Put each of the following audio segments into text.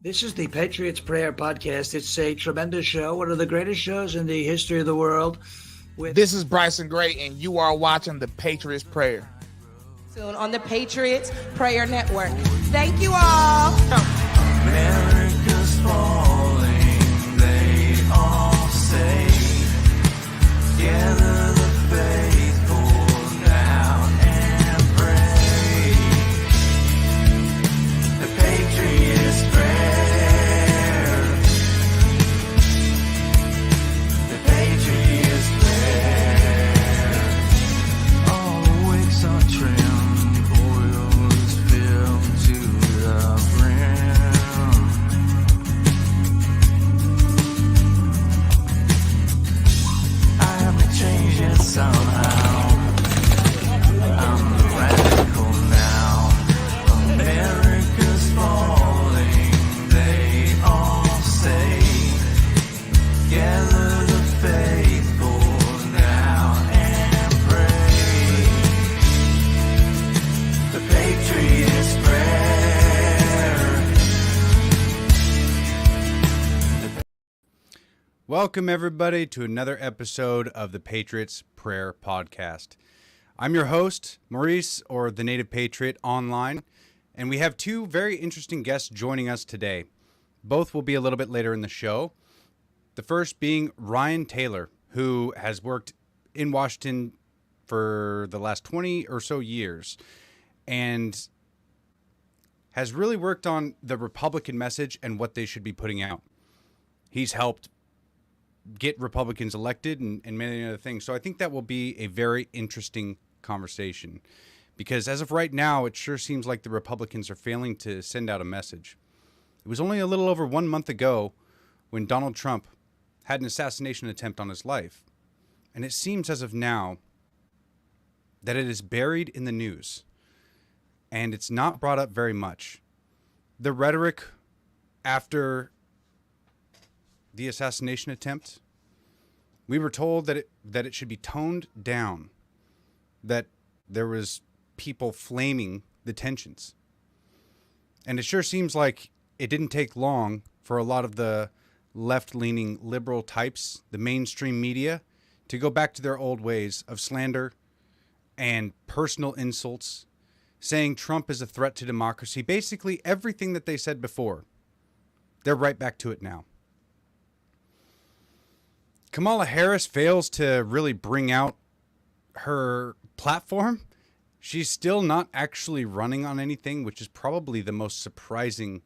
This is the Patriots Prayer Podcast. It's a tremendous show, one of the greatest shows in the history of the world. This is Bryson Gray, and you are watching the Patriots Prayer. Soon on the Patriots Prayer Network. Thank you all. America's falling, they all say. Gather the faithful now and pray. The Patriots Prayer. The Patriots Prayer. All the wicks are trimmed, oil is filled to the brim. I haven't changed yet somehow. I'm the radical now. America's falling, they all say. Gather the faithful now and pray. The Patriots Prayer. Welcome, everybody, to another episode of the Patriots Prayer Podcast. I'm your host, Maurice, or the Native Patriot online, and we have two very interesting guests joining us today. Both will be a little bit later in the show. The first being Ryan Taylor, who has worked in Washington for the last 20 or so years and has really worked on the Republican message and what they should be putting out. He's helped get Republicans elected and many other things. So I think that will be a very interesting conversation because as of right now, it sure seems like the Republicans are failing to send out a message. It was only a little over 1 month ago when Donald Trump had an assassination attempt on his life. And it seems as of now that it is buried in the news and it's not brought up very much. The rhetoric after the assassination attempt, we were told that it should be toned down, that there was people flaming the tensions. And it sure seems like it didn't take long for a lot of the left-leaning liberal types, the mainstream media, to go back to their old ways of slander and personal insults, saying Trump is a threat to democracy. Basically, everything that they said before, they're right back to it now. Kamala Harris fails to really bring out her platform. She's still not actually running on anything, which is probably the most surprising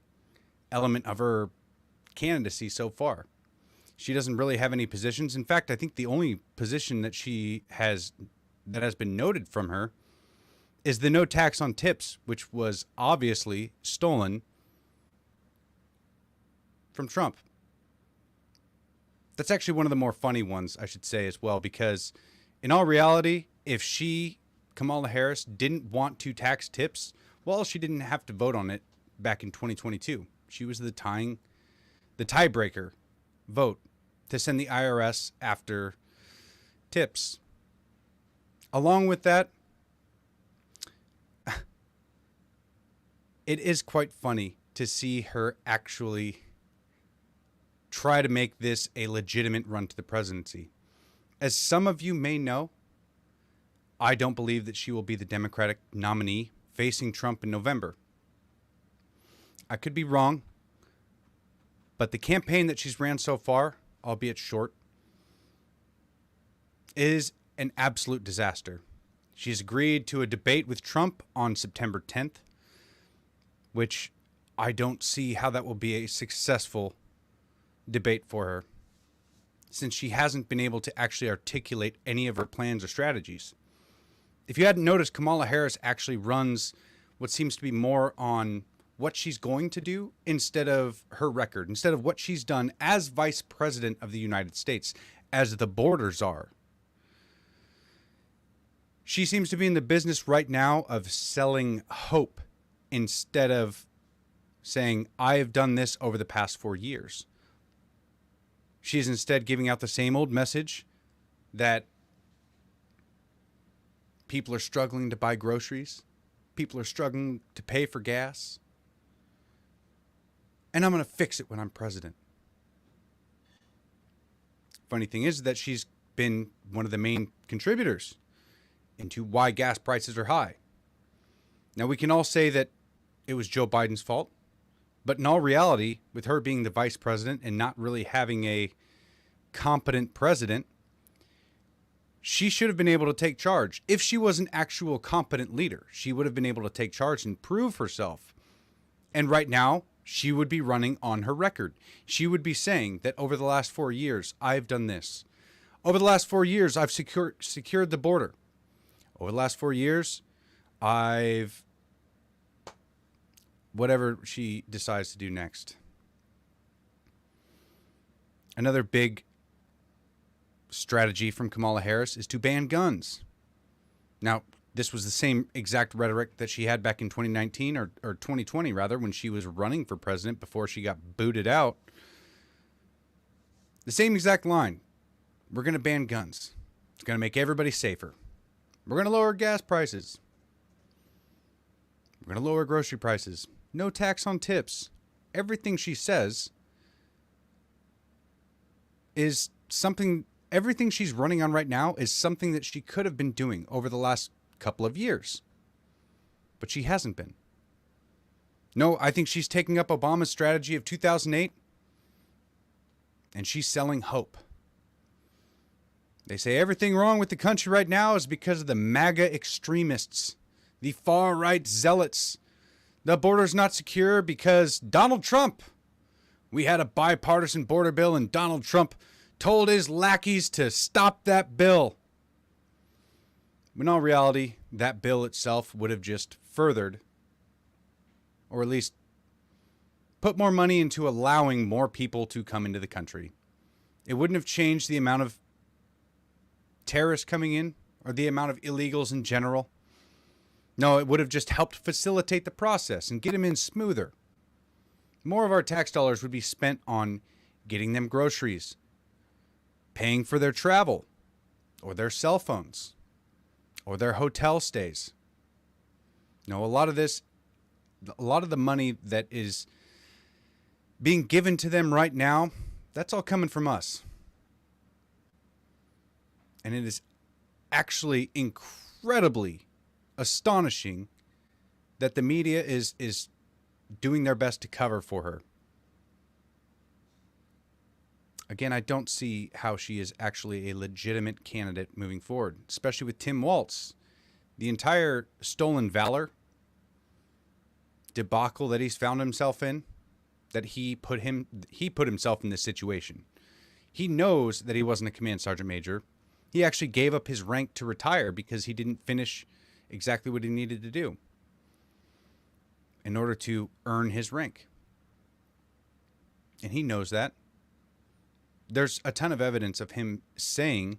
element of her candidacy so far. She doesn't really have any positions. In fact, I think the only position that she has that has been noted from her is the no tax on tips, which was obviously stolen from Trump. That's actually one of the more funny ones, I should say, as well, because in all reality, if Kamala Harris, didn't want to tax tips, well, she didn't have to vote on it back in 2022. She was the tiebreaker vote to send the IRS after tips. Along with that, it is quite funny to see her actually try to make this a legitimate run to the presidency. As some of you may know, I don't believe that she will be the Democratic nominee facing Trump in November. I could be wrong, but the campaign that she's ran so far, albeit short, is an absolute disaster. She's agreed to a debate with Trump on September 10th, which I don't see how that will be a successful debate for her, since she hasn't been able to actually articulate any of her plans or strategies. If you hadn't noticed, Kamala Harris actually runs what seems to be more on what she's going to do instead of her record, instead of what she's done as Vice President of the United States, as the borders are. She seems to be in the business right now of selling hope instead of saying, I have done this over the past 4 years. She is instead giving out the same old message that people are struggling to buy groceries. People are struggling to pay for gas. and I'm going to fix it when I'm president. Funny thing is that she's been one of the main contributors into why gas prices are high. Now, we can all say that it was Joe Biden's fault, but in all reality, with her being the vice president and not really having a competent president, she should have been able to take charge. If she was an actual competent leader, she would have been able to take charge and prove herself. And right now, she would be running on her record. She would be saying that over the last 4 years, I've done this. Over the last 4 years, I've secured the border. Over the last 4 years, I've... whatever she decides to do next. Another big strategy from Kamala Harris is to ban guns. Now, this was the same exact rhetoric that she had back in 2019 or 2020, rather, when she was running for president before she got booted out. The same exact line. We're going to ban guns. It's going to make everybody safer. We're going to lower gas prices. We're going to lower grocery prices. No tax on tips. Everything she says is something, everything she's running on right now is something that she could have been doing over the last couple of years. But she hasn't been. No, I think she's taking up Obama's strategy of 2008, and she's selling hope. They say everything wrong with the country right now is because of the MAGA extremists, the far-right zealots. The border's not secure because Donald Trump. We had a bipartisan border bill and Donald Trump told his lackeys to stop that bill. In all reality, that bill itself would have just furthered, or at least put more money into allowing more people to come into the country. It wouldn't have changed the amount of terrorists coming in or the amount of illegals in general. No, it would have just helped facilitate the process and get them in smoother. More of our tax dollars would be spent on getting them groceries, paying for their travel, or their cell phones, or their hotel stays. No, a lot of the money that is being given to them right now, that's all coming from us. And it is actually incredibly astonishing that the media is doing their best to cover for her. Again, I don't see how she is actually a legitimate candidate moving forward, especially with Tim Walz. The entire stolen valor debacle that he's found himself in, that he put himself in this situation. He knows that he wasn't a command sergeant major. He actually gave up his rank to retire because he didn't finish exactly what he needed to do in order to earn his rank. And he knows that. There's a ton of evidence of him saying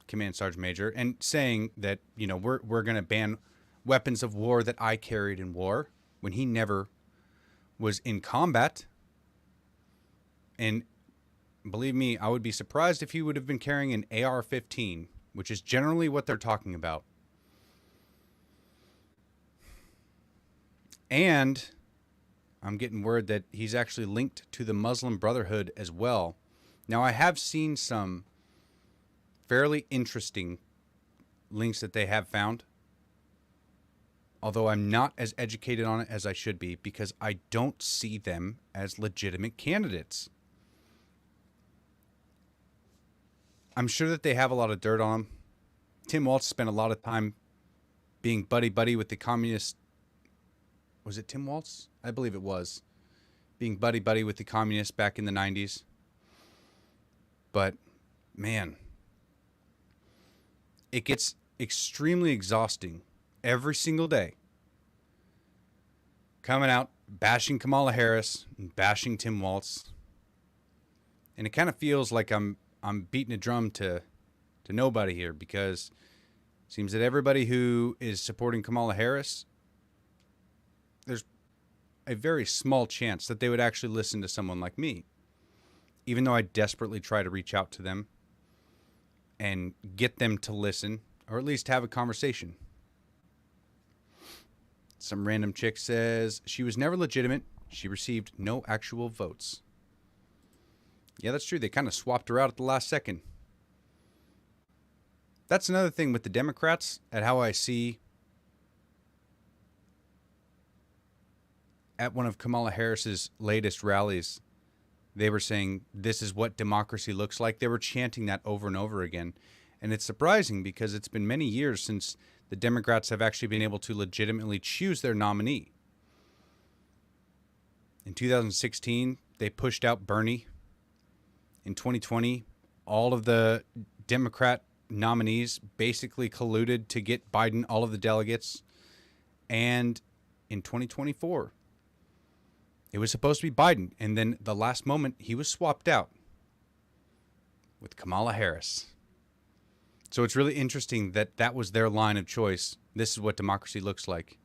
command sergeant major and saying that, you know, we're going to ban weapons of war that I carried in war when he never was in combat. And believe me, I would be surprised if he would have been carrying an AR-15, which is generally what they're talking about. And I'm getting word that he's actually linked to the Muslim Brotherhood as well. Now, I have seen some fairly interesting links that they have found, although I'm not as educated on it as I should be because I don't see them as legitimate candidates. I'm sure that they have a lot of dirt on them. Tim Walz spent a lot of time being buddy-buddy with the communist. Was it Tim Walz? I believe it was. Being buddy-buddy with the communists back in the 90s. But, man, it gets extremely exhausting every single day. Coming out, bashing Kamala Harris, and bashing Tim Walz. And it kind of feels like I'm beating a drum to nobody here because it seems that everybody who is supporting Kamala Harris, there's a very small chance that they would actually listen to someone like me. Even though I desperately try to reach out to them and get them to listen or at least have a conversation. Some random chick says she was never legitimate. She received no actual votes. Yeah, that's true. They kind of swapped her out at the last second. That's another thing with the Democrats, at how I see at one of Kamala Harris's latest rallies, they were saying, this is what democracy looks like. They were chanting that over and over again. And it's surprising because it's been many years since the Democrats have actually been able to legitimately choose their nominee. In 2016, they pushed out Bernie. In 2020, all of the Democrat nominees basically colluded to get Biden all of the delegates. And in 2024, it was supposed to be Biden. And then the last moment, he was swapped out with Kamala Harris. So it's really interesting that that was their line of choice. This is what democracy looks like.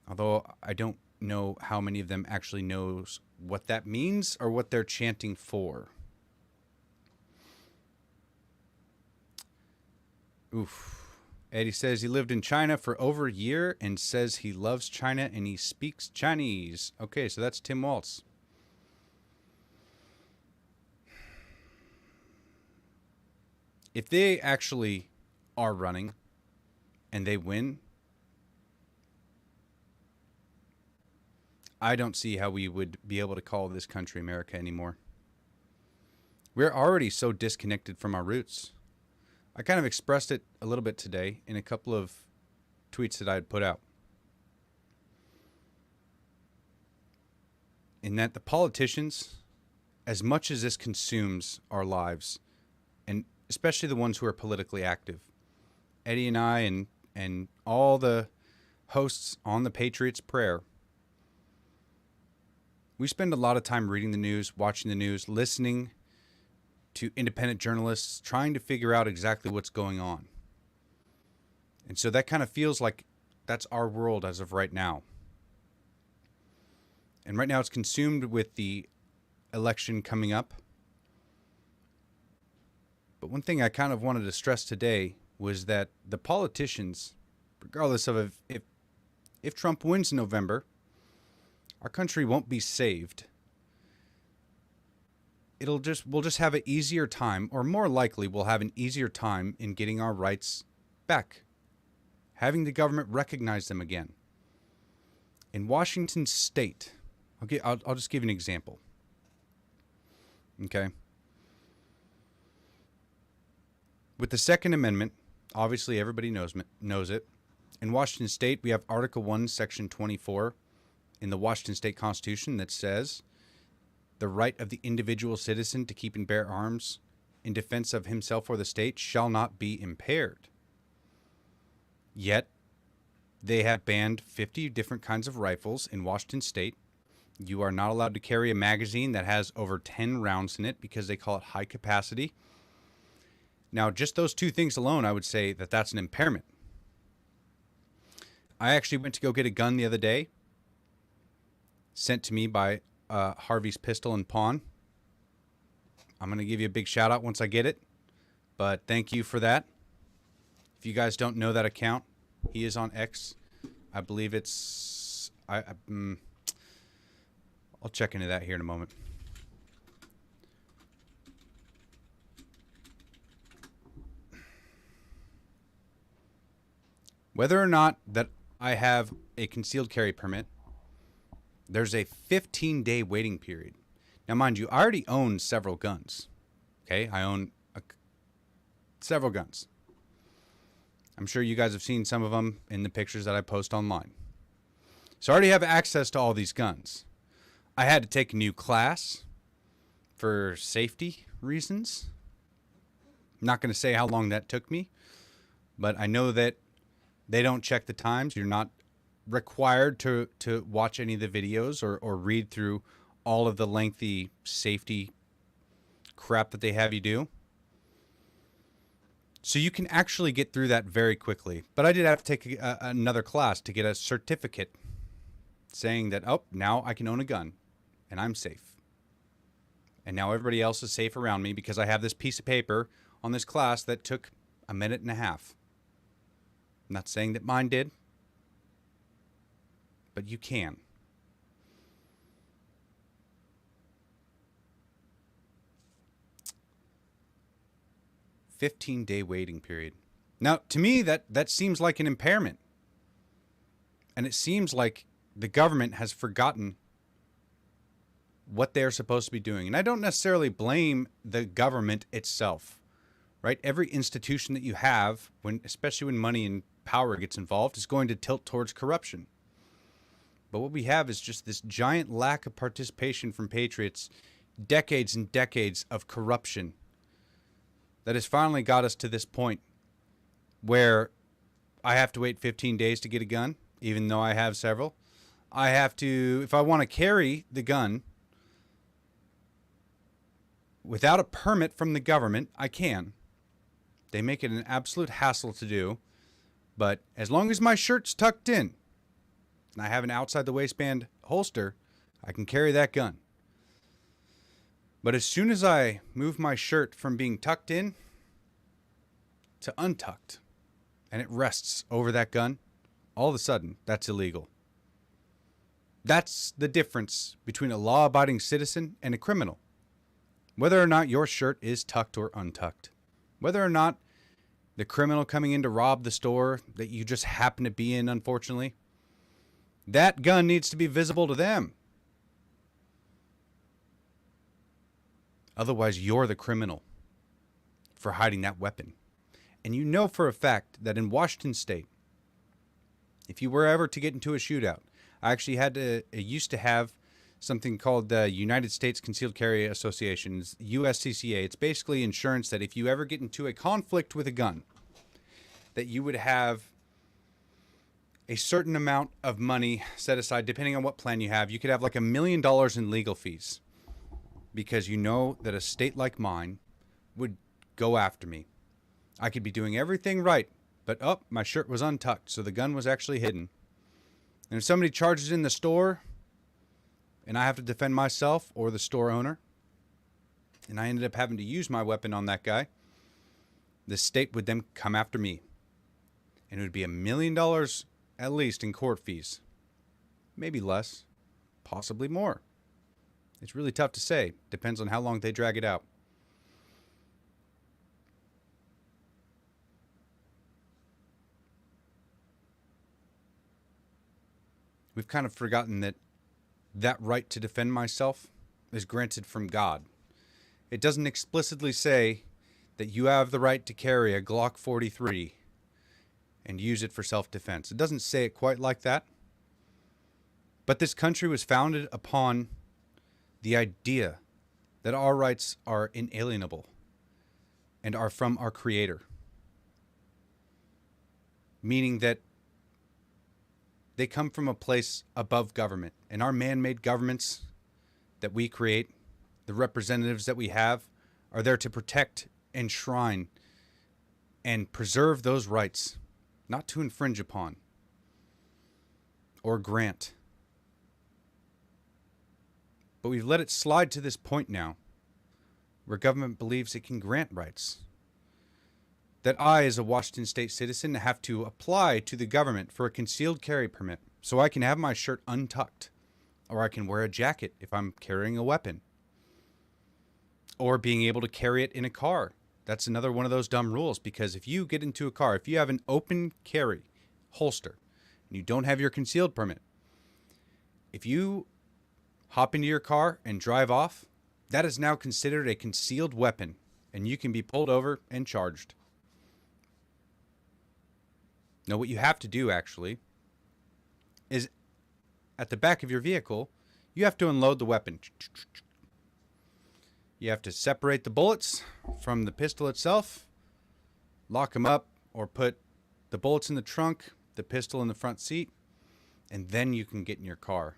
Although I don't know how many of them actually knows what that means or what they're chanting for. Oof. Eddie says he lived in China for over a year and says he loves China and he speaks Chinese. Okay, so that's Tim Waltz. If they actually are running and they win, I don't see how we would be able to call this country America anymore. We're already so disconnected from our roots. I kind of expressed it a little bit today in a couple of tweets that I had put out. In that the politicians, as much as this consumes our lives, and especially the ones who are politically active, Eddie and I and all the hosts on the Patriots Prayer, we spend a lot of time reading the news, watching the news, listening to independent journalists, trying to figure out exactly what's going on. And so that kind of feels like that's our world as of right now. And right now it's consumed with the election coming up. But one thing I kind of wanted to stress today was that the politicians, regardless of if Trump wins in November, our country won't be saved. We'll just have an easier time, or more likely we'll have an easier time in getting our rights back, having the government recognize them again. In Washington State, I'll just give you an example. Okay. With the Second Amendment, obviously everybody knows it. In Washington State, we have Article 1, Section 24 in the Washington State Constitution that says the right of the individual citizen to keep and bear arms in defense of himself or the state shall not be impaired. Yet, they have banned 50 different kinds of rifles in Washington State. You are not allowed to carry a magazine that has over 10 rounds in it because they call it high capacity. Now, just those two things alone, I would say that that's an impairment. I actually went to go get a gun the other day, sent to me by Harvey's Pistol and Pawn. I'm going to give you a big shout out once I get it, but thank you for that. If you guys don't know that account, he is on X. I believe it's... I'll check into that here in a moment. Whether or not that I have a concealed carry permit, there's a 15-day waiting period. Now, mind you, I already own several guns. Okay, I own several guns. I'm sure you guys have seen some of them in the pictures that I post online. So I already have access to all these guns. I had to take a new class for safety reasons. I'm not going to say how long that took me, but I know that they don't check the times. You're not required to watch any of the videos or read through all of the lengthy safety crap that they have you do. So you can actually get through that very quickly. But I did have to take another class to get a certificate saying that, oh, now I can own a gun and I'm safe. And now everybody else is safe around me because I have this piece of paper on this class that took a minute and a half. I'm not saying that mine did, but you can. "15-day waiting period." Now, to me, that seems like an impairment. And it seems like the government has forgotten what they're supposed to be doing. And I don't necessarily blame the government itself, right? Every institution that you have, especially when money and power gets involved, is going to tilt towards corruption. But what we have is just this giant lack of participation from patriots, decades and decades of corruption that has finally got us to this point where I have to wait 15 days to get a gun, even though I have several. I have to, if I want to carry the gun without a permit from the government, I can. They make it an absolute hassle to do. But as long as my shirt's tucked in and I have an outside the waistband holster, I can carry that gun. But as soon as I move my shirt from being tucked in to untucked and it rests over that gun, all of a sudden, that's illegal. That's the difference between a law-abiding citizen and a criminal. Whether or not your shirt is tucked or untucked. Whether or not the criminal coming in to rob the store that you just happen to be in, unfortunately, that gun needs to be visible to them. Otherwise, you're the criminal for hiding that weapon. And you know for a fact that in Washington State, if you were ever to get into a shootout, I actually used to have something called the United States Concealed Carry Association, USCCA. It's basically insurance that if you ever get into a conflict with a gun, that you would have a certain amount of money set aside, depending on what plan you have. You could have like $1 million in legal fees because you know that a state like mine would go after me. I could be doing everything right, but my shirt was untucked, so the gun was actually hidden. And if somebody charges in the store and I have to defend myself or the store owner, and I ended up having to use my weapon on that guy, the state would then come after me. And it would be $1 million at least in court fees. Maybe less, possibly more. It's really tough to say. Depends on how long they drag it out. We've kind of forgotten that right to defend myself is granted from God. It doesn't explicitly say that you have the right to carry a Glock 43 and use it for self-defense. It doesn't say it quite like that. But this country was founded upon the idea that our rights are inalienable and are from our Creator. Meaning that they come from a place above government. And our man-made governments that we create, the representatives that we have, are there to protect, enshrine, and preserve those rights, not to infringe upon or grant. But we've let it slide to this point now where government believes it can grant rights. That I, as a Washington State citizen, have to apply to the government for a concealed carry permit so I can have my shirt untucked, or I can wear a jacket if I'm carrying a weapon, or being able to carry it in a car. That's another one of those dumb rules, because if you get into a car, if you have an open carry holster and you don't have your concealed permit, if you hop into your car and drive off, that is now considered a concealed weapon, and you can be pulled over and charged. Now, what you have to do, actually, is at the back of your vehicle, you have to unload the weapon. You have to separate the bullets from the pistol itself, lock them up, or put the bullets in the trunk, the pistol in the front seat, and then you can get in your car.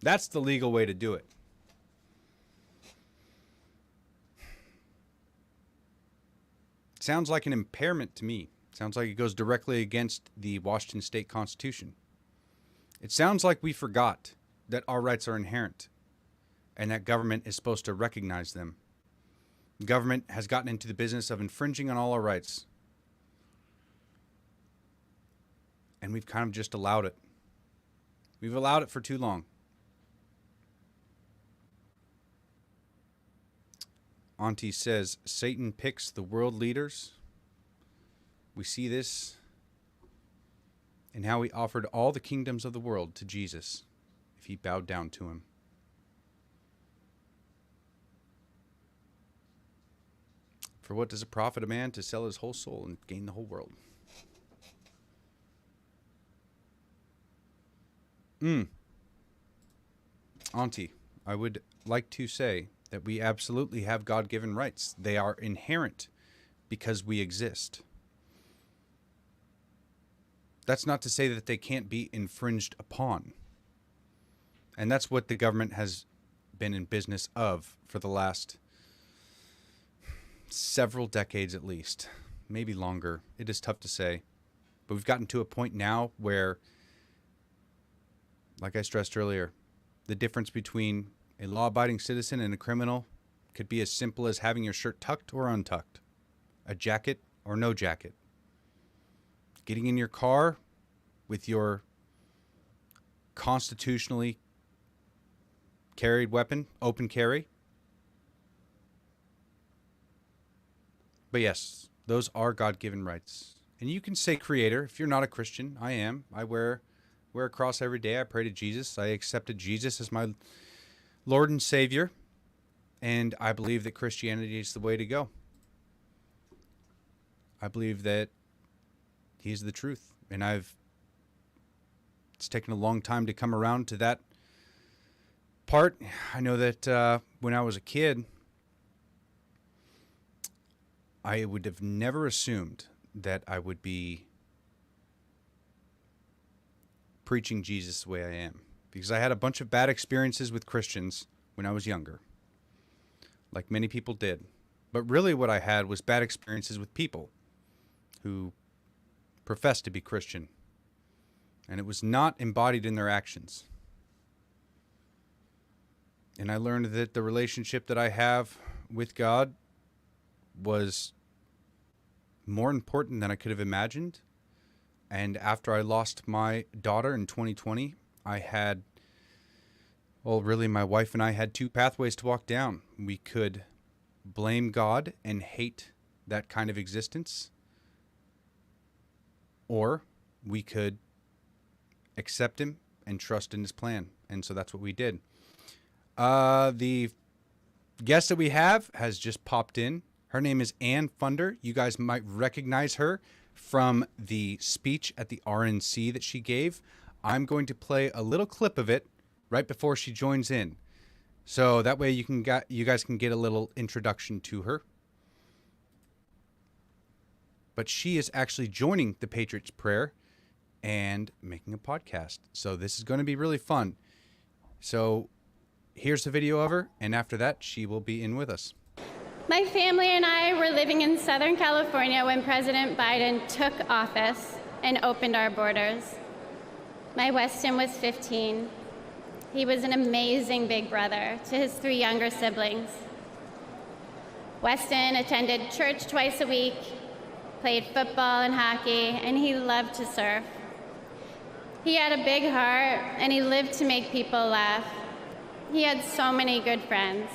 That's the legal way to do it. Sounds like an impairment to me. Sounds like it goes directly against the Washington State Constitution. It sounds like we forgot that our rights are inherent and that government is supposed to recognize them. Government has gotten into the business of infringing on all our rights. And we've kind of just allowed it. We've allowed it for too long. Auntie says, Satan picks the world leaders. We see this in how he offered all the kingdoms of the world to Jesus if he bowed down to him. For what does it profit a man to sell his whole soul and gain the whole world? Auntie, I would like to say that we absolutely have God-given rights. They are inherent because we exist. That's not to say that they can't be infringed upon. And that's what the government has been in business of for the last several decades at least, maybe longer. It is tough to say. But we've gotten to a point now where, like I stressed earlier, the difference between a law-abiding citizen and a criminal could be as simple as having your shirt tucked or untucked, a jacket or no jacket, getting in your car with your constitutionally carried weapon, open carry. But yes, those are God-given rights. And you can say creator. If you're not a Christian, I am. I wear a cross every day. I pray to Jesus. I accepted Jesus as my Lord and Savior, and I believe that Christianity is the way to go. I believe that He's the truth, and it's taken a long time to come around to that part. I know that when I was a kid, I would have never assumed that I would be preaching Jesus the way I am, because I had a bunch of bad experiences with Christians when I was younger, like many people did. But really what I had was bad experiences with people who professed to be Christian, and it was not embodied in their actions. And I learned that the relationship that I have with God was more important than I could have imagined. And after I lost my daughter in 2020, my wife and I had two pathways to walk down. We could blame God and hate that kind of existence, or we could accept Him and trust in His plan. And so that's what we did. The guest that we have has just popped in. Her name is Ann Funder. You guys might recognize her from the speech at the RNC that she gave. I'm going to play a little clip of it right before she joins in, so that way you guys can get a little introduction to her. But she is actually joining the Patriots Prayer and making a podcast, so this is going to be really fun. So here's the video of her, and after that she will be in with us. My family and I were living in Southern California when President Biden took office and opened our borders. My Weston was 15. He was an amazing big brother to his 3 younger siblings. Weston attended church twice a week, played football and hockey, and he loved to surf. He had a big heart, and he lived to make people laugh. He had so many good friends.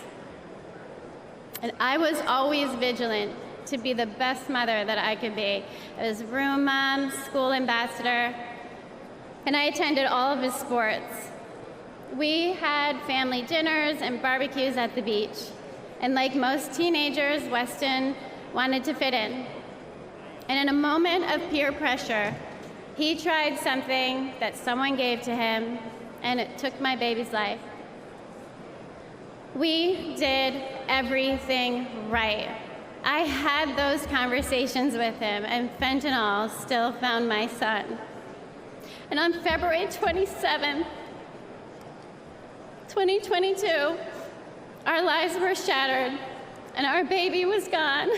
And I was always vigilant to be the best mother that I could be. I was room mom, school ambassador, and I attended all of his sports. We had family dinners and barbecues at the beach. And like most teenagers, Weston wanted to fit in. And in a moment of peer pressure, he tried something that someone gave to him, and it took my baby's life. We did everything right. I had those conversations with him, and fentanyl still found my son. And on February 27th, 2022, our lives were shattered, and our baby was gone.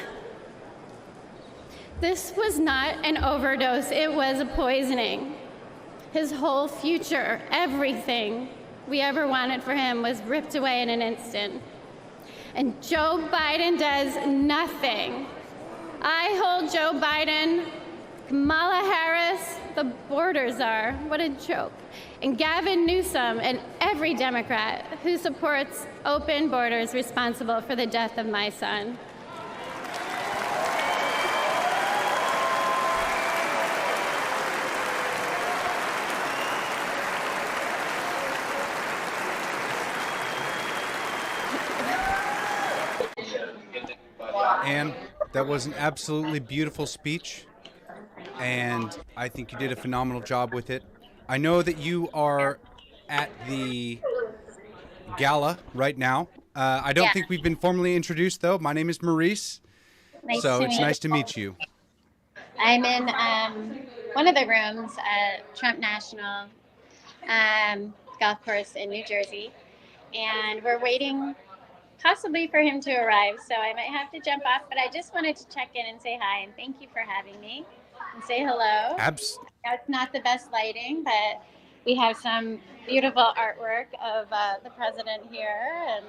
This was not an overdose, it was a poisoning. His whole future, everything we ever wanted for him was ripped away in an instant. And Joe Biden does nothing. I hold Joe Biden, Kamala Harris, the borders are. What a joke. And Gavin Newsom and every Democrat who supports open borders responsible for the death of my son. Anne, that was an absolutely beautiful speech, and I think you did a phenomenal job with it. I know that you are at the gala right now. I don't think we've been formally introduced, though. My name is Maurice, so it's nice to meet you. I'm in one of the rooms at Trump National Golf Course in New Jersey, and we're waiting possibly for him to arrive, so I might have to jump off, but I just wanted to check in and say hi, and thank you for having me, and say hello. It's not the best lighting, but we have some beautiful artwork of the president here, and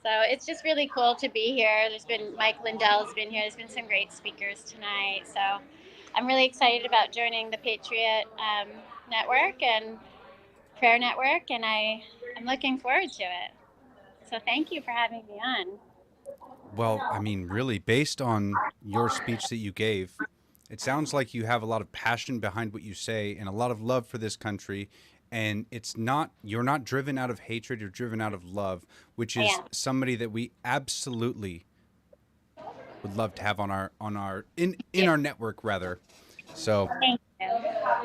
so it's just really cool to be here. Mike Lindell's been here. There's been some great speakers tonight, so I'm really excited about joining the Patriot Network and Prayer Network, and I'm looking forward to it. So thank you for having me on. Well, I mean, really, based on your speech that you gave, it sounds like you have a lot of passion behind what you say and a lot of love for this country. And you're not driven out of hatred, you're driven out of love, which is somebody that we absolutely would love to have on our network rather. So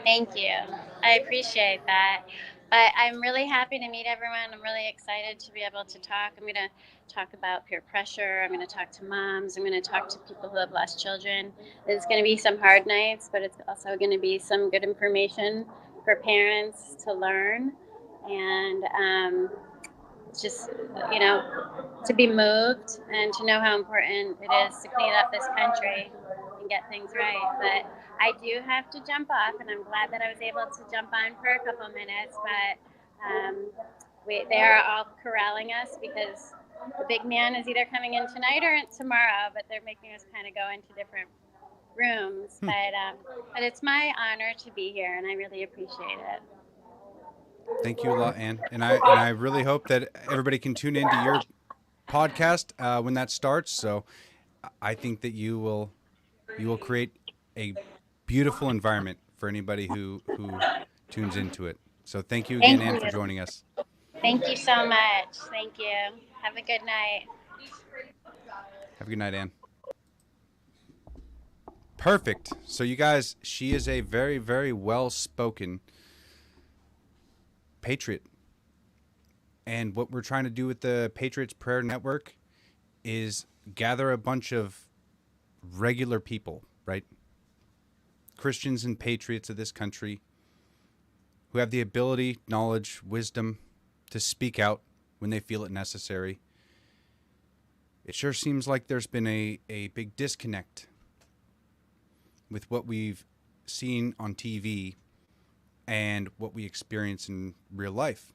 Thank you. I appreciate that. But I'm really happy to meet everyone. I'm really excited to be able to talk. I'm going to talk about peer pressure. I'm going to talk to moms. I'm going to talk to people who have lost children. It's going to be some hard nights, but it's also going to be some good information for parents to learn. And just, to be moved and to know how important it is to clean up this country and get things right. But I do have to jump off, and I'm glad that I was able to jump on for a couple minutes, but they are all corralling us because the big man is either coming in tonight or tomorrow, but they're making us kind of go into different rooms. But it's my honor to be here, and I really appreciate it. Thank you a lot, Anne. And I really hope that everybody can tune into your podcast when that starts. So I think that you will create a beautiful environment for anybody who tunes into it. So thank you again, Anne, for joining us. Thank you so much. Thank you. Have a good night. Have a good night, Anne. Perfect. So you guys, she is a very, very well-spoken patriot. And what we're trying to do with the Patriots Prayer Network is gather a bunch of regular people, right? Christians and patriots of this country who have the ability, knowledge, wisdom to speak out when they feel it necessary. It sure seems like there's been a big disconnect with what we've seen on TV and what we experience in real life.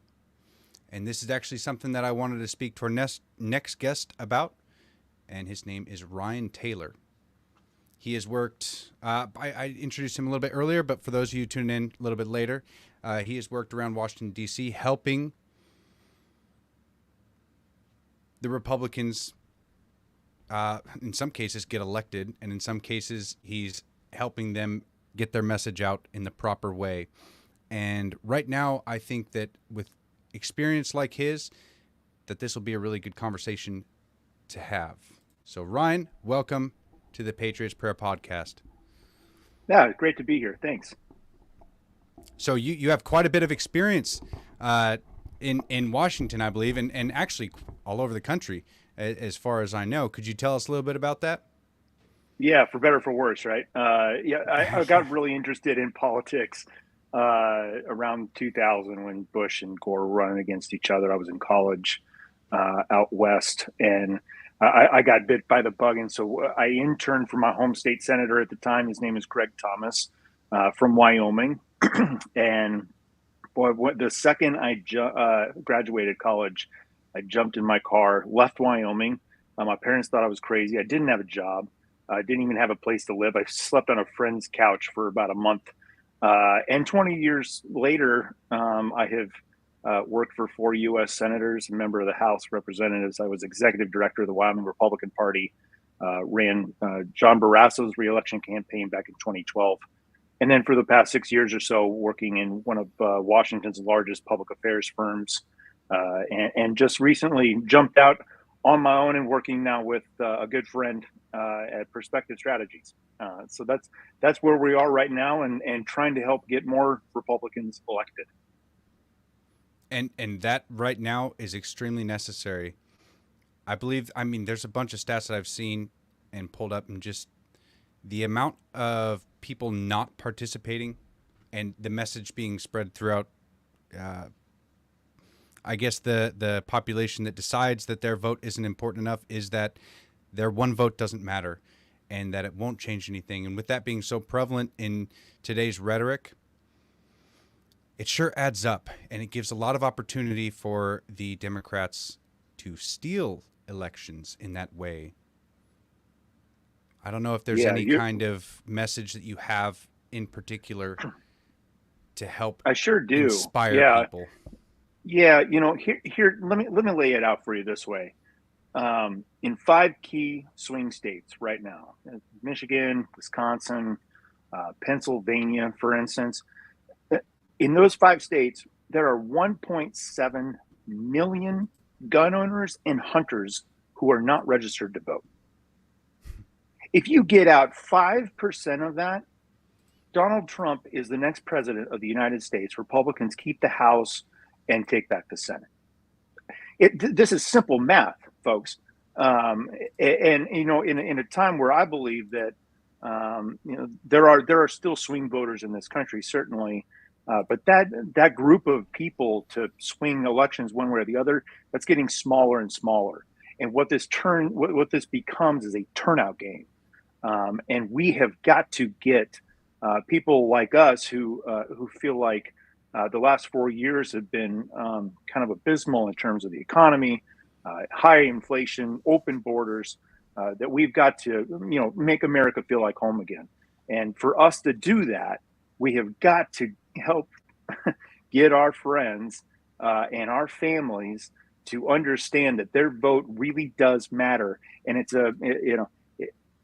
And this is actually something that I wanted to speak to our next guest about, and his name is Ryan Taylor. He has worked, I introduced him a little bit earlier, but for those of you tuning in a little bit later, he has worked around Washington, D.C., helping the Republicans, in some cases, get elected, and in some cases, he's helping them get their message out in the proper way. And right now, I think that with experience like his, that this will be a really good conversation to have. So, Ryan, welcome to the Patriots Prayer Podcast. Yeah, great to be here. Thanks. So you have quite a bit of experience in Washington, I believe, and actually all over the country, as far as I know. Could you tell us a little bit about that? Yeah, for better or for worse, right? I got really interested in politics around 2000 when Bush and Gore were running against each other. I was in college out west, and I got bit by the bug. And so I interned for my home state senator at the time. His name is Greg Thomas from Wyoming. And boy, the second I graduated college, I jumped in my car, left Wyoming. My parents thought I was crazy. I didn't have a job. I didn't even have a place to live. I slept on a friend's couch for about a month And 20 years later, I have worked for 4 U.S. senators, a member of the House of Representatives. I was executive director of the Wyoming Republican Party, ran John Barrasso's reelection campaign back in 2012. And then for the past 6 years or so, working in one of Washington's largest public affairs firms, and just recently jumped out on my own and working now with a good friend at Perspective Strategies. So that's where we are right now, and trying to help get more Republicans elected. And that right now is extremely necessary. I believe, I mean, there's a bunch of stats that I've seen and pulled up, and just the amount of people not participating and the message being spread throughout, I guess the population that decides that their vote isn't important enough, is that their one vote doesn't matter and that it won't change anything. And with that being so prevalent in today's rhetoric, it sure adds up, and it gives a lot of opportunity for the Democrats to steal elections in that way. I don't know if there's any kind of message that you have in particular to help I sure do. inspire people. Yeah, here let me lay it out for you this way. In 5 key swing states right now, Michigan, Wisconsin, Pennsylvania, for instance, in those 5 states, there are 1.7 million gun owners and hunters who are not registered to vote. If you get out 5% of that, Donald Trump is the next president of the United States. Republicans keep the House and take back the Senate. This is simple math, folks. And in a time where I believe that there are still swing voters in this country, certainly, but that group of people to swing elections one way or the other, that's getting smaller and smaller. And what this becomes is a turnout game. And we have got to get people like us who feel like the last 4 years have been kind of abysmal in terms of the economy, high inflation, open borders, that we've got to make America feel like home again. And for us to do that, we have got to help get our friends and our families to understand that their vote really does matter. And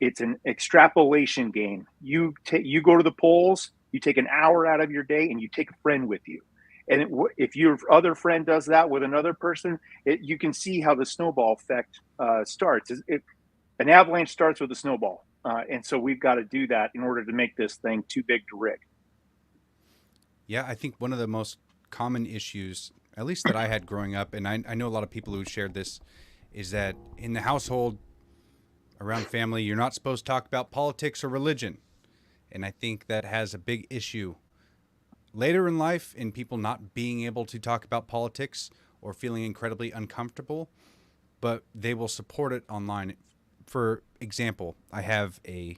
it's an extrapolation game. You go to the polls, you take an hour out of your day, and you take a friend with you. And if your other friend does that with another person, you can see how the snowball effect starts. An avalanche starts with a snowball. And so we've got to do that in order to make this thing too big to rig. Yeah, I think one of the most common issues, at least that I had growing up, and I know a lot of people who shared this, is that in the household, around family, you're not supposed to talk about politics or religion. And I think that has a big issue later in life in people not being able to talk about politics or feeling incredibly uncomfortable, but they will support it online. For example, I have a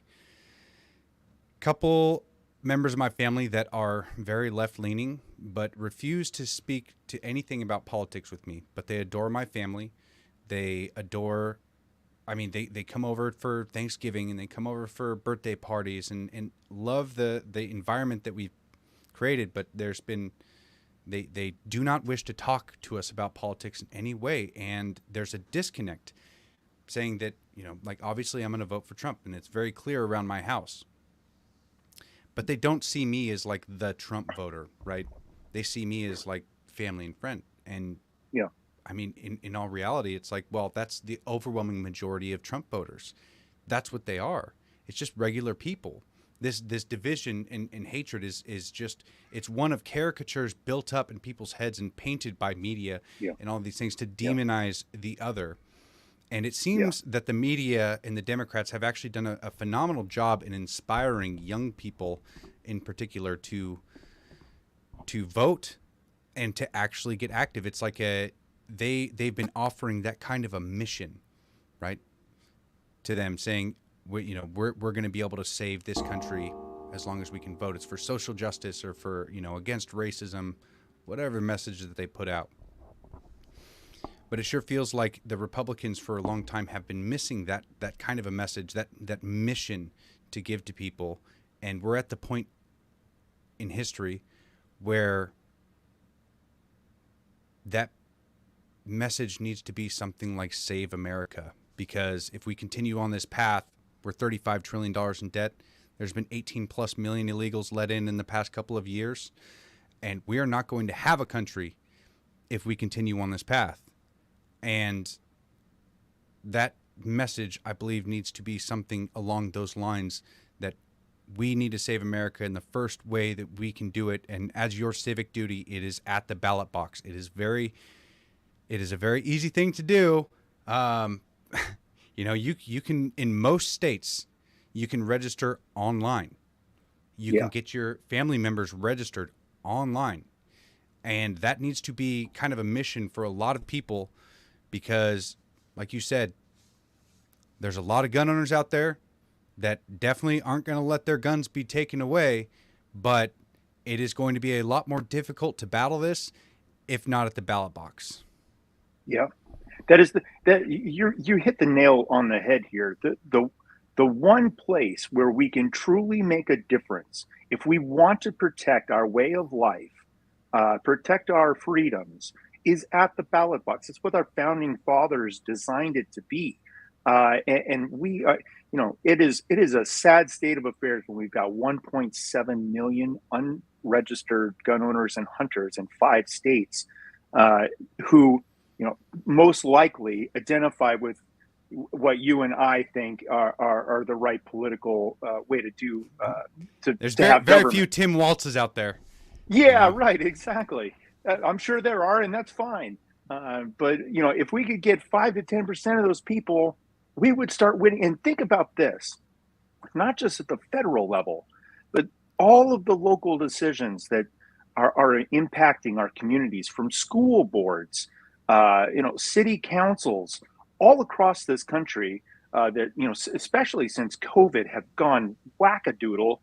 couple members of my family that are very left-leaning, but refuse to speak to anything about politics with me. But they adore my family. They adore, they come over for Thanksgiving, and they come over for birthday parties, and love the environment that we've created. But they do not wish to talk to us about politics in any way. And there's a disconnect, saying that, obviously I'm going to vote for Trump, and it's very clear around my house. But they don't see me as like the Trump voter, right? They see me as like family and friend. And yeah, in all reality, it's like, well, that's the overwhelming majority of Trump voters. That's what they are. It's just regular people. This division and hatred is just, it's one of caricatures built up in people's heads and painted by media and all these things to demonize the other. And it seems that the media and the Democrats have actually done a phenomenal job in inspiring young people in particular to vote and to actually get active. It's like they've been offering that kind of a mission, right, to them, saying, we're going to be able to save this country as long as we can vote. It's for social justice or for, against racism, whatever message that they put out. But it sure feels like the Republicans for a long time have been missing that kind of a message, that mission to give to people. And we're at the point in history where that message needs to be something like Save America. Because if we continue on this path, we're $35 trillion in debt. There's been 18 plus million illegals let in the past couple of years. And we are not going to have a country if we continue on this path. And that message, I believe, needs to be something along those lines, that we need to save America, and the first way that we can do it, and as your civic duty, it is at the ballot box. It is a very easy thing to do. You can, in most states, you can register online. You can get your family members registered online. And that needs to be kind of a mission for a lot of people, because, like you said, there's a lot of gun owners out there that definitely aren't going to let their guns be taken away, but it is going to be a lot more difficult to battle this, if not at the ballot box. Yeah, you hit the nail on the head here. The one place where we can truly make a difference, if we want to protect our way of life, protect our freedoms, is at the ballot box. It's what our founding fathers designed it to be. And we are, it is a sad state of affairs when we've got 1.7 million unregistered gun owners and hunters in 5 states, who, most likely identify with what you and I think are the right political way to do. There's to very, have very government. few Tim Waltzes out there. Yeah, right. Exactly. I'm sure there are, and that's fine. But if we could get 5 to 10% of those people, we would start winning. And think about this, not just at the federal level, but all of the local decisions that are impacting our communities, from school boards, city councils, all across this country, that, especially since COVID, have gone wackadoodle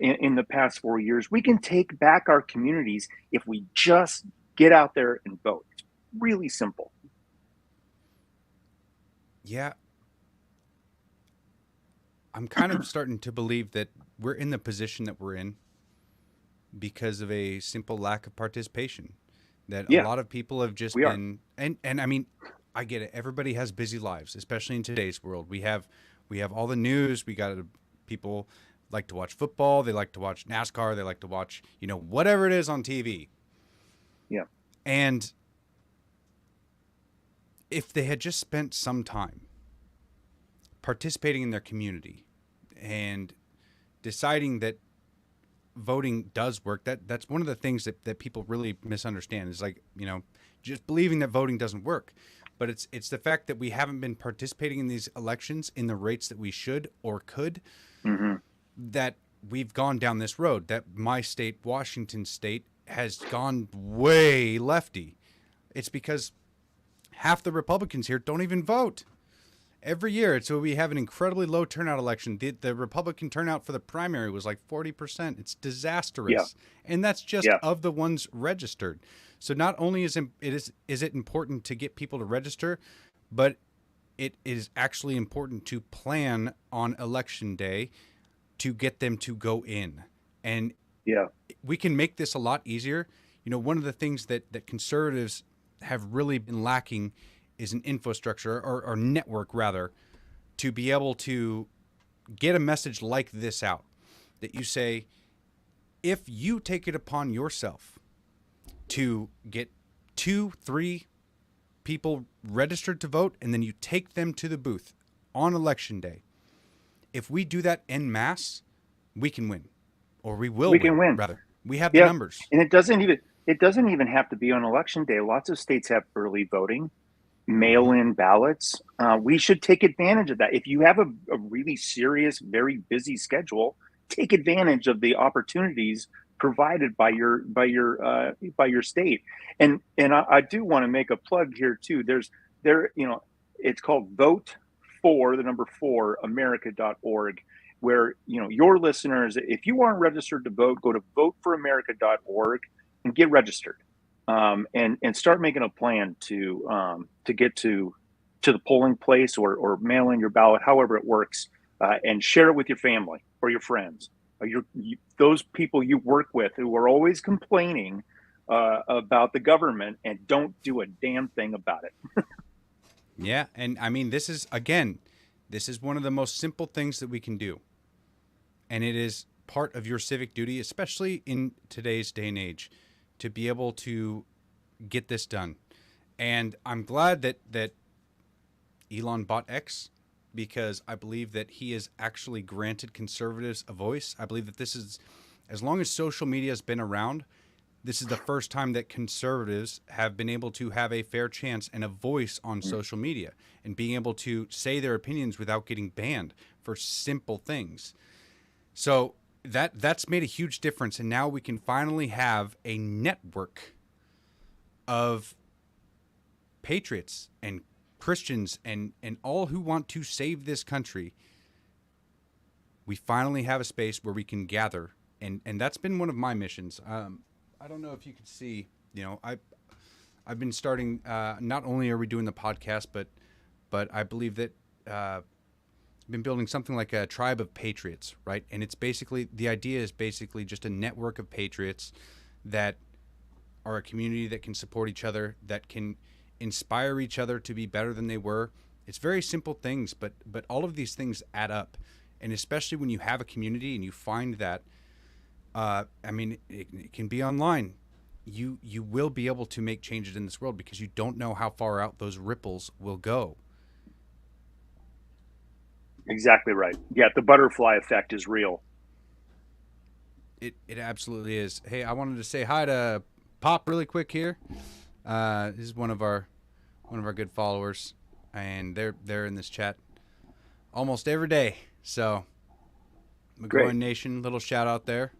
in the past 4 years. We can take back our communities if we just get out there and vote. It's really simple. Yeah. I'm kind of starting to believe that we're in the position that we're in because of a simple lack of participation. That a lot of people have just been, and I mean, I get it. Everybody has busy lives, especially in today's world. We have all the news. We got people like to watch football. They like to watch NASCAR. They like to watch, whatever it is on TV. Yeah. And if they had just spent some time participating in their community and deciding that voting does work, that's one of the things that people really misunderstand, is like, just believing that voting doesn't work. But it's the fact that we haven't been participating in these elections in the rates that we should or could, that we've gone down this road, that my state, Washington State, has gone way lefty. It's because half the Republicans here don't even vote. Every year, so we have an incredibly low turnout election. The Republican turnout for the primary was like 40%. It's disastrous. Yeah. And that's just of the ones registered. So not only is it important to get people to register, but it is actually important to plan on election day to get them to go in. And we can make this a lot easier. One of the things that conservatives have really been lacking is an infrastructure or network, rather, to be able to get a message like this out. That you say, if you take it upon yourself to get 2-3 people registered to vote, and then you take them to the booth on election day, if we do that en masse, we can win, or we will. We can win. Rather, we have the numbers, and it doesn't even have to be on election day. Lots of states have early voting, mail-in ballots. We should take advantage of that. If you have a really serious, very busy schedule, take advantage of the opportunities provided by your state. And I do want to make a plug here too. It's called Vote for the number 4 America.org, where your listeners, if you aren't registered to vote, go to voteforamerica.org and get registered. And start making a plan to get to the polling place or mail in your ballot, however it works, and share it with your family or your friends. those people you work with who are always complaining about the government and don't do a damn thing about it. Yeah, and I mean, this is one of the most simple things that we can do. And it is part of your civic duty, especially in today's day and age, to be able to get this done. And I'm glad that Elon bought X, because I believe that he has actually granted conservatives a voice. I believe that this is, as long as social media has been around, this is the first time that conservatives have been able to have a fair chance and a voice on social media and being able to say their opinions without getting banned for simple things. So that's made a huge difference. And now we can finally have a network of patriots and Christians and all who want to save this country. We finally have a space where we can gather. And that's been one of my missions. I don't know if you could see, I've been starting, not only are we doing the podcast, but I believe that I've been building something like a tribe of patriots, right? And it's basically, the idea is basically just a network of patriots that are a community that can support each other, that can inspire each other to be better than they were. It's very simple things, but all of these things add up. And especially when you have a community and you find that, it can be online. You will be able to make changes in this world because you don't know how far out those ripples will go. Exactly right. Yeah, the butterfly effect is real. It absolutely is. Hey, I wanted to say hi to Pop really quick here. This is one of our good followers, and they're in this chat almost every day. So, McGroin Nation, little shout out there.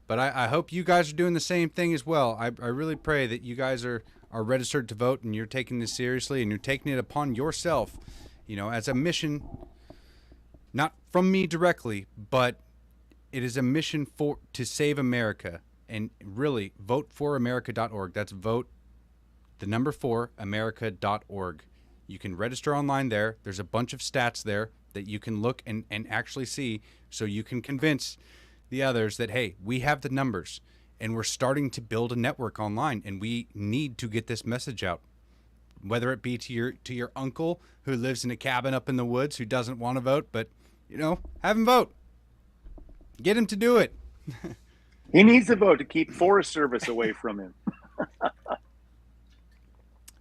But I hope you guys are doing the same thing as well. I really pray that you guys are registered to vote and you're taking this seriously and you're taking it upon yourself, as a mission, not from me directly, but it is a mission to save America. And really, voteforamerica.org. That's vote, the number 4, america.org. You can register online there. There's a bunch of stats there that you can look and actually see, so you can convince the others that, hey, we have the numbers and we're starting to build a network online and we need to get this message out, whether it be to your uncle who lives in a cabin up in the woods who doesn't want to vote, but have him vote, get him to do it. He needs to vote to keep Forest Service away from him.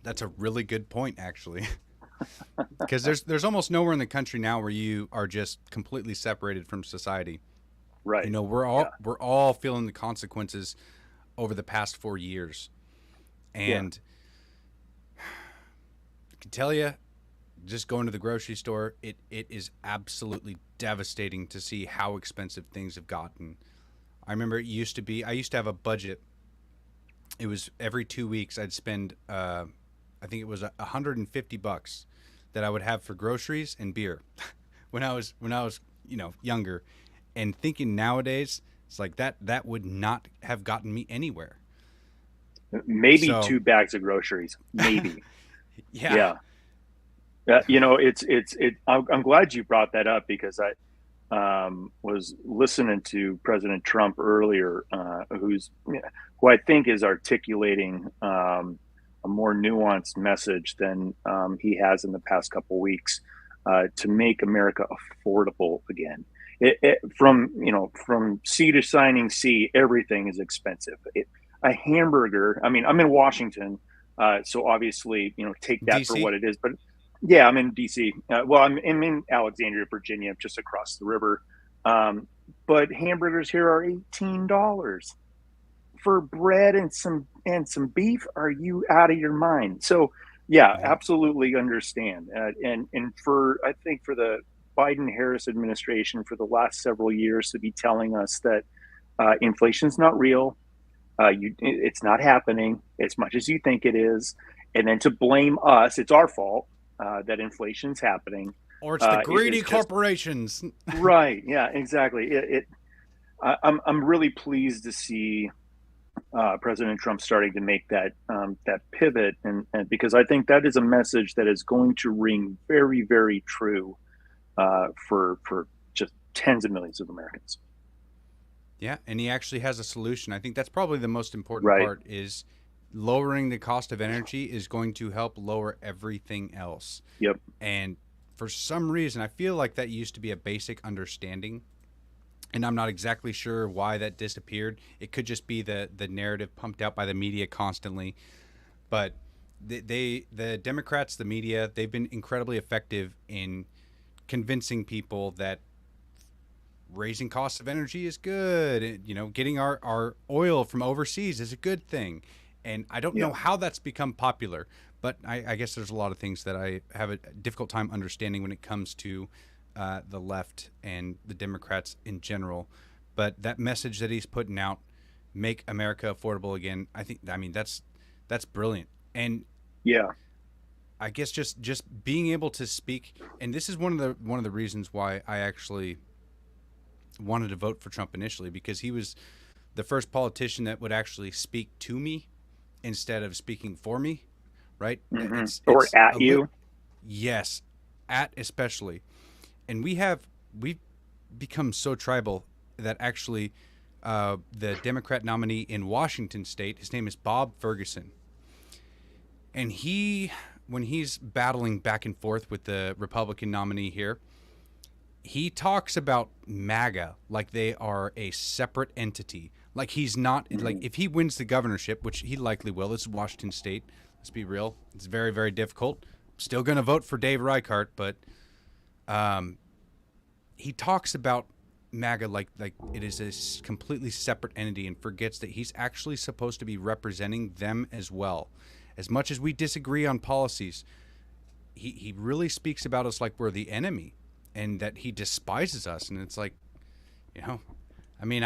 That's a really good point, actually. Because there's almost nowhere in the country now where you are just completely separated from society. Right. We're all feeling the consequences over the past 4 years. And I can tell you, just going to the grocery store, it is absolutely devastating to see how expensive things have gotten. I remember I used to have a budget. It was every 2 weeks I'd spend, I think it was $150 that I would have for groceries and beer when I was younger. And thinking nowadays, it's like that would not have gotten me anywhere. Maybe 2 bags of groceries, maybe. Yeah. I'm glad you brought that up, because I was listening to President Trump earlier, who I think is articulating a more nuanced message than he has in the past couple of weeks, to make America affordable again. From C to signing C, everything is expensive. A hamburger. I mean, I'm in Washington, so obviously, take that DC? for what it is. But yeah, I'm in DC. I'm in Alexandria, Virginia, just across the river. But hamburgers here are $18 for bread and some beef. Are you out of your mind? So yeah, absolutely understand. And I think for the Biden-Harris administration for the last several years to be telling us that inflation's not real, it's not happening as much as you think it is, and then to blame us, it's our fault that inflation's happening, or it's the greedy corporations. Right? Yeah, exactly. I'm really pleased to see President Trump starting to make that pivot, and because I think that is a message that is going to ring very, very true for just tens of millions of Americans. Yeah, and he actually has a solution. I think that's probably the most important Right. part is lowering the cost of energy is going to help lower everything else. Yep. And for some reason, I feel like that used to be a basic understanding, and I'm not exactly sure why that disappeared. It could just be the narrative pumped out by the media constantly. But the Democrats, the media, they've been incredibly effective in convincing people that raising costs of energy is good. You know, getting our oil from overseas is a good thing. And I don't know how that's become popular, but I guess there's a lot of things that I have a difficult time understanding when it comes to the left and the Democrats in general. But that message that he's putting out, make America affordable again, I mean, that's brilliant. And Yeah. I guess just being able to speak, and this is one of the reasons why I actually wanted to vote for Trump initially, because he was the first politician that would actually speak to me instead of speaking for me, right? Mm-hmm. Or at you. Yes, at especially. And we've become so tribal that actually the Democrat nominee in Washington state, his name is Bob Ferguson. And when he's battling back and forth with the Republican nominee here, he talks about MAGA like they are a separate entity. Like he's not, like if he wins the governorship, which he likely will, this is Washington state, let's be real, it's very, very difficult. Still going to vote for Dave Reichart, but he talks about MAGA like it is a completely separate entity and forgets that he's actually supposed to be representing them as well. As much as we disagree on policies, he really speaks about us like we're the enemy and that he despises us. And it's like, you know, I mean,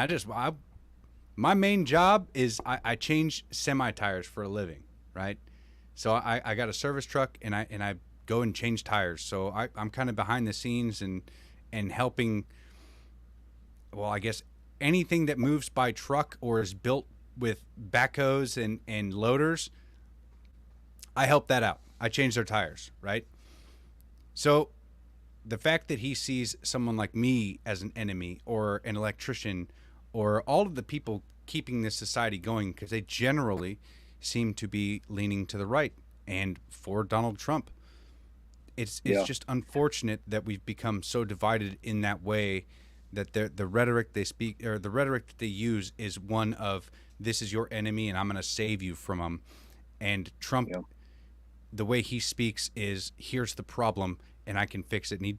my main job is I change semi-tires for a living, right? So I got a service truck and I go and change tires. So I'm kind of behind the scenes and helping, well, I guess anything that moves by truck or is built with backhoes and loaders, I help that out. I change their tires, right? So the fact that he sees someone like me as an enemy or an electrician or all of the people keeping this society going, because they generally seem to be leaning to the right and for Donald Trump. It's just unfortunate that we've become so divided in that way, that the rhetoric they speak, or the rhetoric that they use, is one of, this is your enemy and I'm going to save you from him. And Trump, the way he speaks is, here's the problem and I can fix it. And he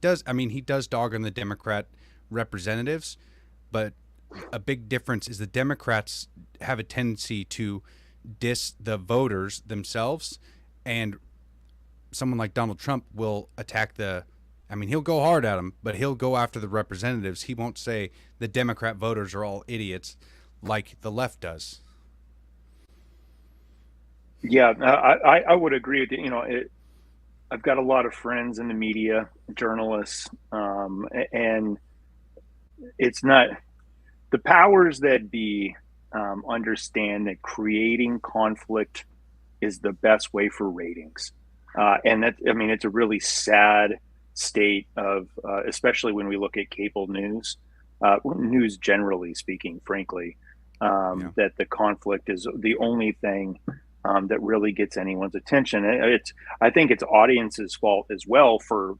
does dog on the Democrat representatives, but a big difference is the Democrats have a tendency to diss the voters themselves, and someone like Donald Trump will attack he'll go hard at them, but he'll go after the representatives. He won't say the Democrat voters are all idiots like the left does. Yeah, I would agree with you. You know, I've got a lot of friends in the media, journalists, and it's not the powers that be understand that creating conflict is the best way for ratings, and it's a really sad state of, especially when we look at cable news, news generally speaking, frankly, that the conflict is the only thing that really gets anyone's attention. I think it's audience's fault as well for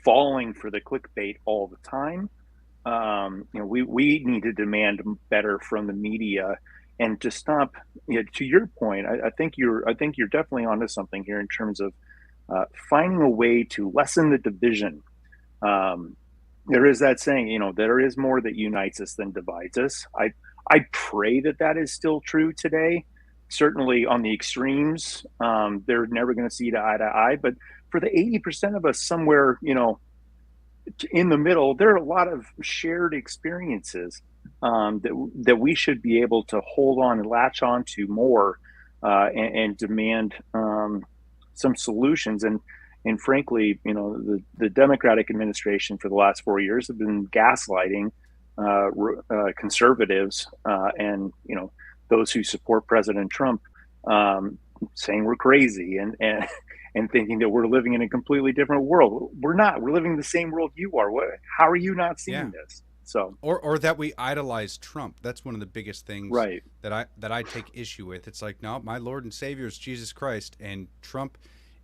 falling for the clickbait all the time. We need to demand better from the media and to stop. To your point, I think you're definitely onto something here in terms of finding a way to lessen the division. There is that saying, there is more that unites us than divides us. I pray that is still true today. Certainly on the extremes, they're never going to see eye to eye. But for the 80% of us somewhere, in the middle, there are a lot of shared experiences that we should be able to hold on and latch on to more and demand some solutions. And frankly, the Democratic administration for the last 4 years have been gaslighting conservatives and those who support President Trump, saying we're crazy and thinking that we're living in a completely different world. We're not. We're living in the same world you are. How are you not seeing this? So, or that we idolize Trump. That's one of the biggest things right. that I take issue with. It's like, no, my Lord and Savior is Jesus Christ, and Trump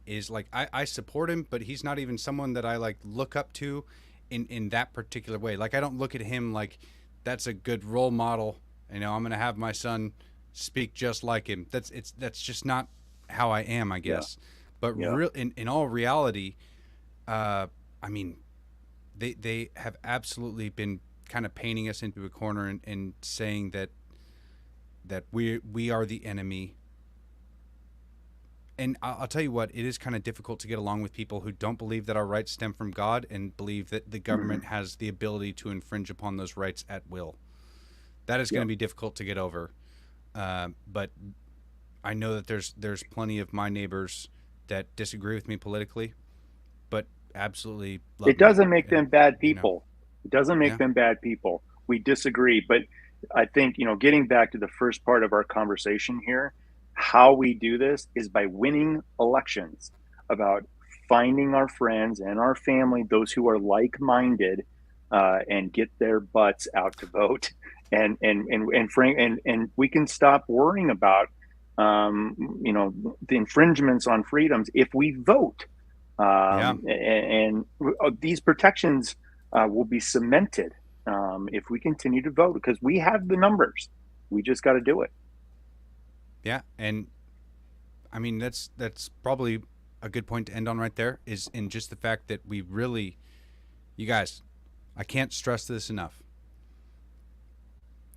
is like, I support him, but he's not even someone that I like look up to in that particular way. Like, I don't look at him like that's a good role model. You know, I'm going to have my son speak just like him. That's just not how I am, I guess. Yeah. But Yeah. in all reality, I mean, they have absolutely been kind of painting us into a corner and saying that we are the enemy. And I'll tell you what, it is kind of difficult to get along with people who don't believe that our rights stem from God and believe that the government has the ability to infringe upon those rights at will. That is going to be difficult to get over. But I know that there's plenty of my neighbors that disagree with me politically, but absolutely love It doesn't me. make them bad people. It doesn't make Yeah. them bad people. We disagree, but I think, getting back to the first part of our conversation here, how we do this is by winning elections, about finding our friends and our family, those who are like-minded, and get their butts out to vote. And we can stop worrying about, the infringements on freedoms if we vote. And these protections will be cemented if we continue to vote, because we have the numbers. We just got to do it. Yeah, and I mean that's probably a good point to end on right there, is in just the fact that we really, you guys, I can't stress this enough.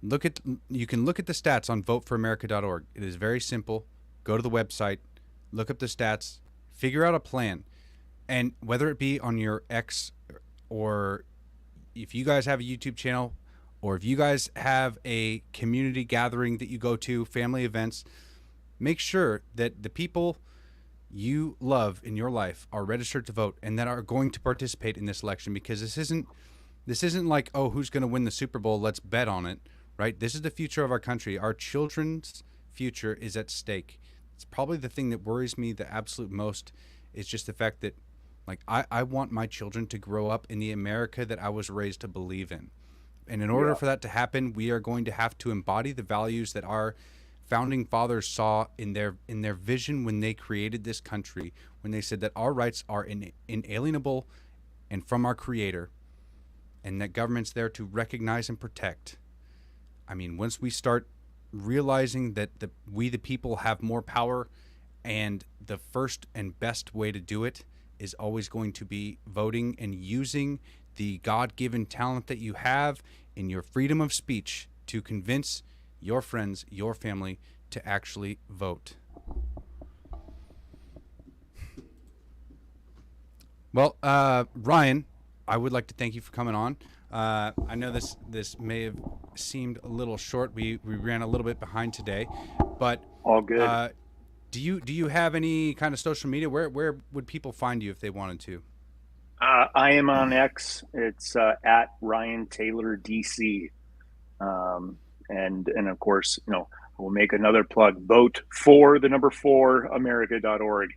You can look at the stats on voteforamerica.org. It is very simple. Go to the website, look up the stats, figure out a plan. And whether it be on your X, or if you guys have a YouTube channel, or if you guys have a community gathering that you go to, family events, make sure that the people you love in your life are registered to vote and that are going to participate in this election, because this isn't like, oh, who's going to win the Super Bowl? Let's bet on it, right? This is the future of our country. Our children's future is at stake. It's probably the thing that worries me the absolute most, is just the fact that, like, I want my children to grow up in the America that I was raised to believe in. And in order for that to happen, we are going to have to embody the values that our founding fathers saw in their vision when they created this country, when they said that our rights are inalienable and from our Creator, and that government's there to recognize and protect. I mean, once we start realizing that we the people have more power, and the first and best way to do it is always going to be voting and using the God-given talent that you have in your freedom of speech to convince your friends, your family, to actually vote. Well, Ryan, I would like to thank you for coming on. I know this may have seemed a little short. We ran a little bit behind today, but all good. Do you have any kind of social media? Where would people find you if they wanted to? I am on X. It's at Ryan Taylor DC, and of course, we'll make another plug. Vote for the number 4 America.org.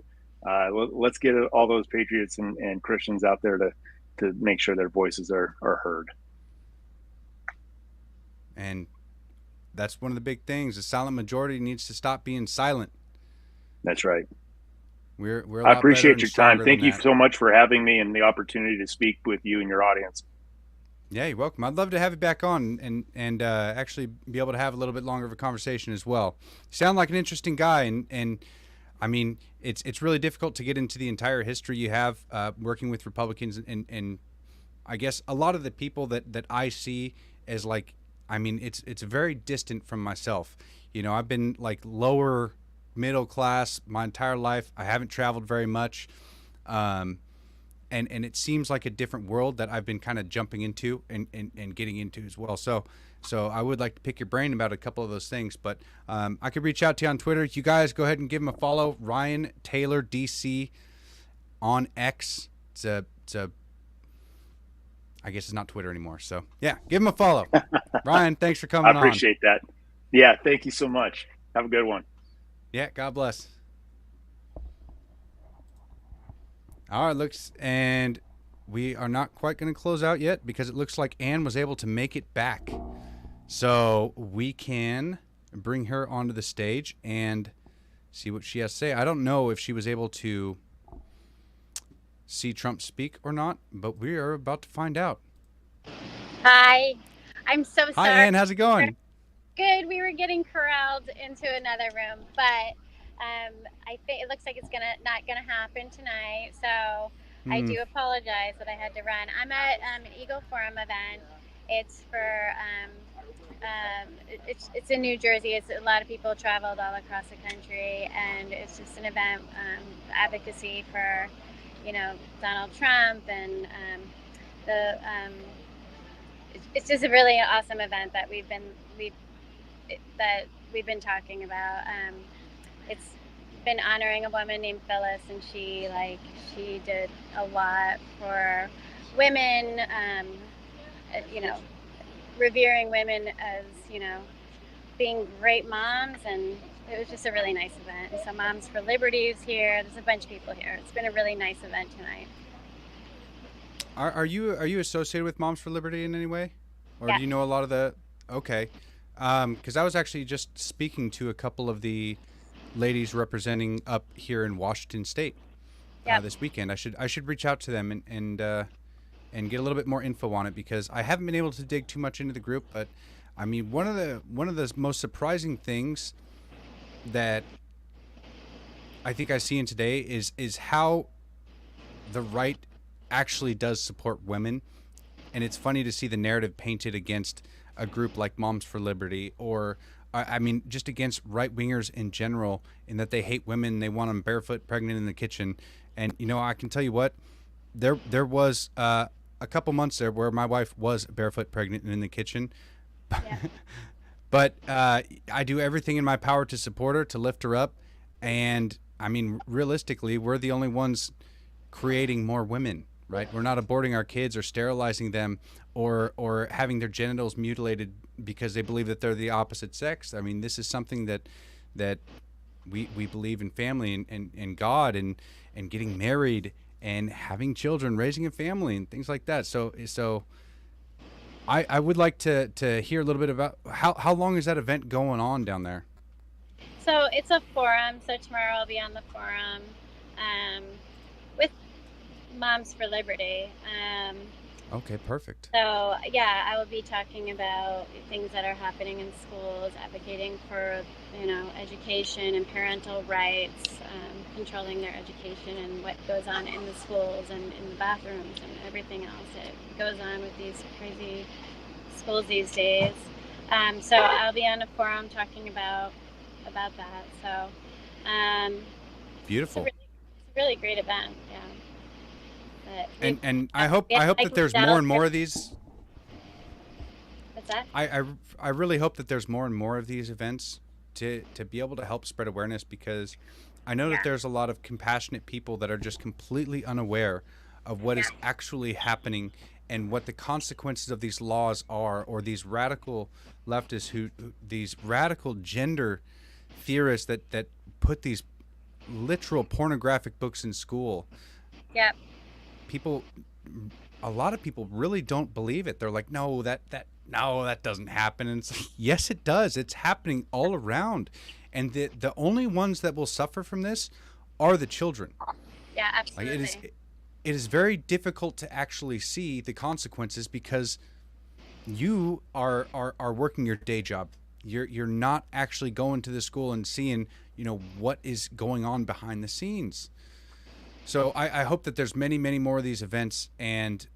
Let's get all those patriots and Christians out there to make sure their voices are heard. And that's one of the big things. The silent majority needs to stop being silent. That's right. We're a I lot appreciate better your and time. stronger Thank than you that. so much for having me and the opportunity to speak with you and your audience. Yeah, you're welcome. I'd love to have you back on and actually be able to have a little bit longer of a conversation as well. You sound like an interesting guy, and I mean, it's really difficult to get into the entire history you have working with Republicans, and I guess a lot of the people that I see as, like, I mean, it's very distant from myself. I've been like lower middle class my entire life. I haven't traveled very much. And it seems like a different world that I've been kind of jumping into and getting into as well. So I would like to pick your brain about a couple of those things, but I could reach out to you on Twitter. You guys go ahead and give him a follow. Ryan Taylor DC on X. It's a I guess it's not Twitter anymore. So yeah, give him a follow. Ryan, thanks for coming on. I appreciate that. Yeah, thank you so much. Have a good one. Yeah, God bless. All right, looks, and we are not quite going to close out yet because it looks like Anne was able to make it back. So we can bring her onto the stage and see what she has to say. I don't know if she was able to see Trump speak or not, but we are about to find out. Hi. I'm so sorry. Hi, Anne. How's it going? Good. We were getting corralled into another room, but I think it looks like it's not gonna happen tonight. So I do apologize that I had to run. I'm at an Eagle Forum event. It's for it's in New Jersey. It's a lot of people traveled all across the country, and it's just an event advocacy for Donald Trump and it's just a really awesome event that we've been talking about. It's been honoring a woman named Phyllis, and she did a lot for women, revering women as being great moms, and it was just a really nice event. So Moms for Liberty is here. There's a bunch of people here. It's been a really nice event tonight. Are you associated with Moms for Liberty in any way, or Yeah. do you know a lot of the? Okay, because I was actually just speaking to a couple of the ladies representing up here in Washington State this weekend. I should reach out to them and get a little bit more info on it because I haven't been able to dig too much into the group. But I mean, one of the most surprising things that I think I see in today is how the right actually does support women, and it's funny to see the narrative painted against a group like Moms for Liberty, or I mean just against right-wingers in general, in that they hate women, they want them barefoot pregnant in the kitchen. And I can tell you what, there was a couple months there where my wife was barefoot pregnant in the kitchen. Yeah. But I do everything in my power to support her, to lift her up, and I mean realistically we're the only ones creating more women. Right, we're not aborting our kids or sterilizing them or having their genitals mutilated because they believe that they're the opposite sex. I mean, this is something that we believe in family and God and getting married and having children, raising a family and things like that. So I would like to hear a little bit about how long is that event going on down there? So it's a forum. So tomorrow I'll be on the forum with Moms for Liberty. Okay, perfect. So yeah, I will be talking about things that are happening in schools, advocating for education and parental rights, controlling their education and what goes on in the schools and in the bathrooms and everything else that goes on with these crazy schools these days. So I'll be on a forum talking about that. So Beautiful. It's a really great event. Yeah. And I hope that there's more and more of these. What's that? I really hope that there's more and more of these events to be able to help spread awareness, because I know that there's a lot of compassionate people that are just completely unaware of what is actually happening and what the consequences of these laws are, or these radical leftists these radical gender theorists that put these literal pornographic books in school. Yep. A lot of people really don't believe it. They're like, no, that doesn't happen. And it's like, yes, it does. It's happening all around. And the only ones that will suffer from this are the children. Yeah, absolutely. Like it is very difficult to actually see the consequences because you are working your day job. You're not actually going to the school and seeing, what is going on behind the scenes. So I hope that there's many, many more of these events, and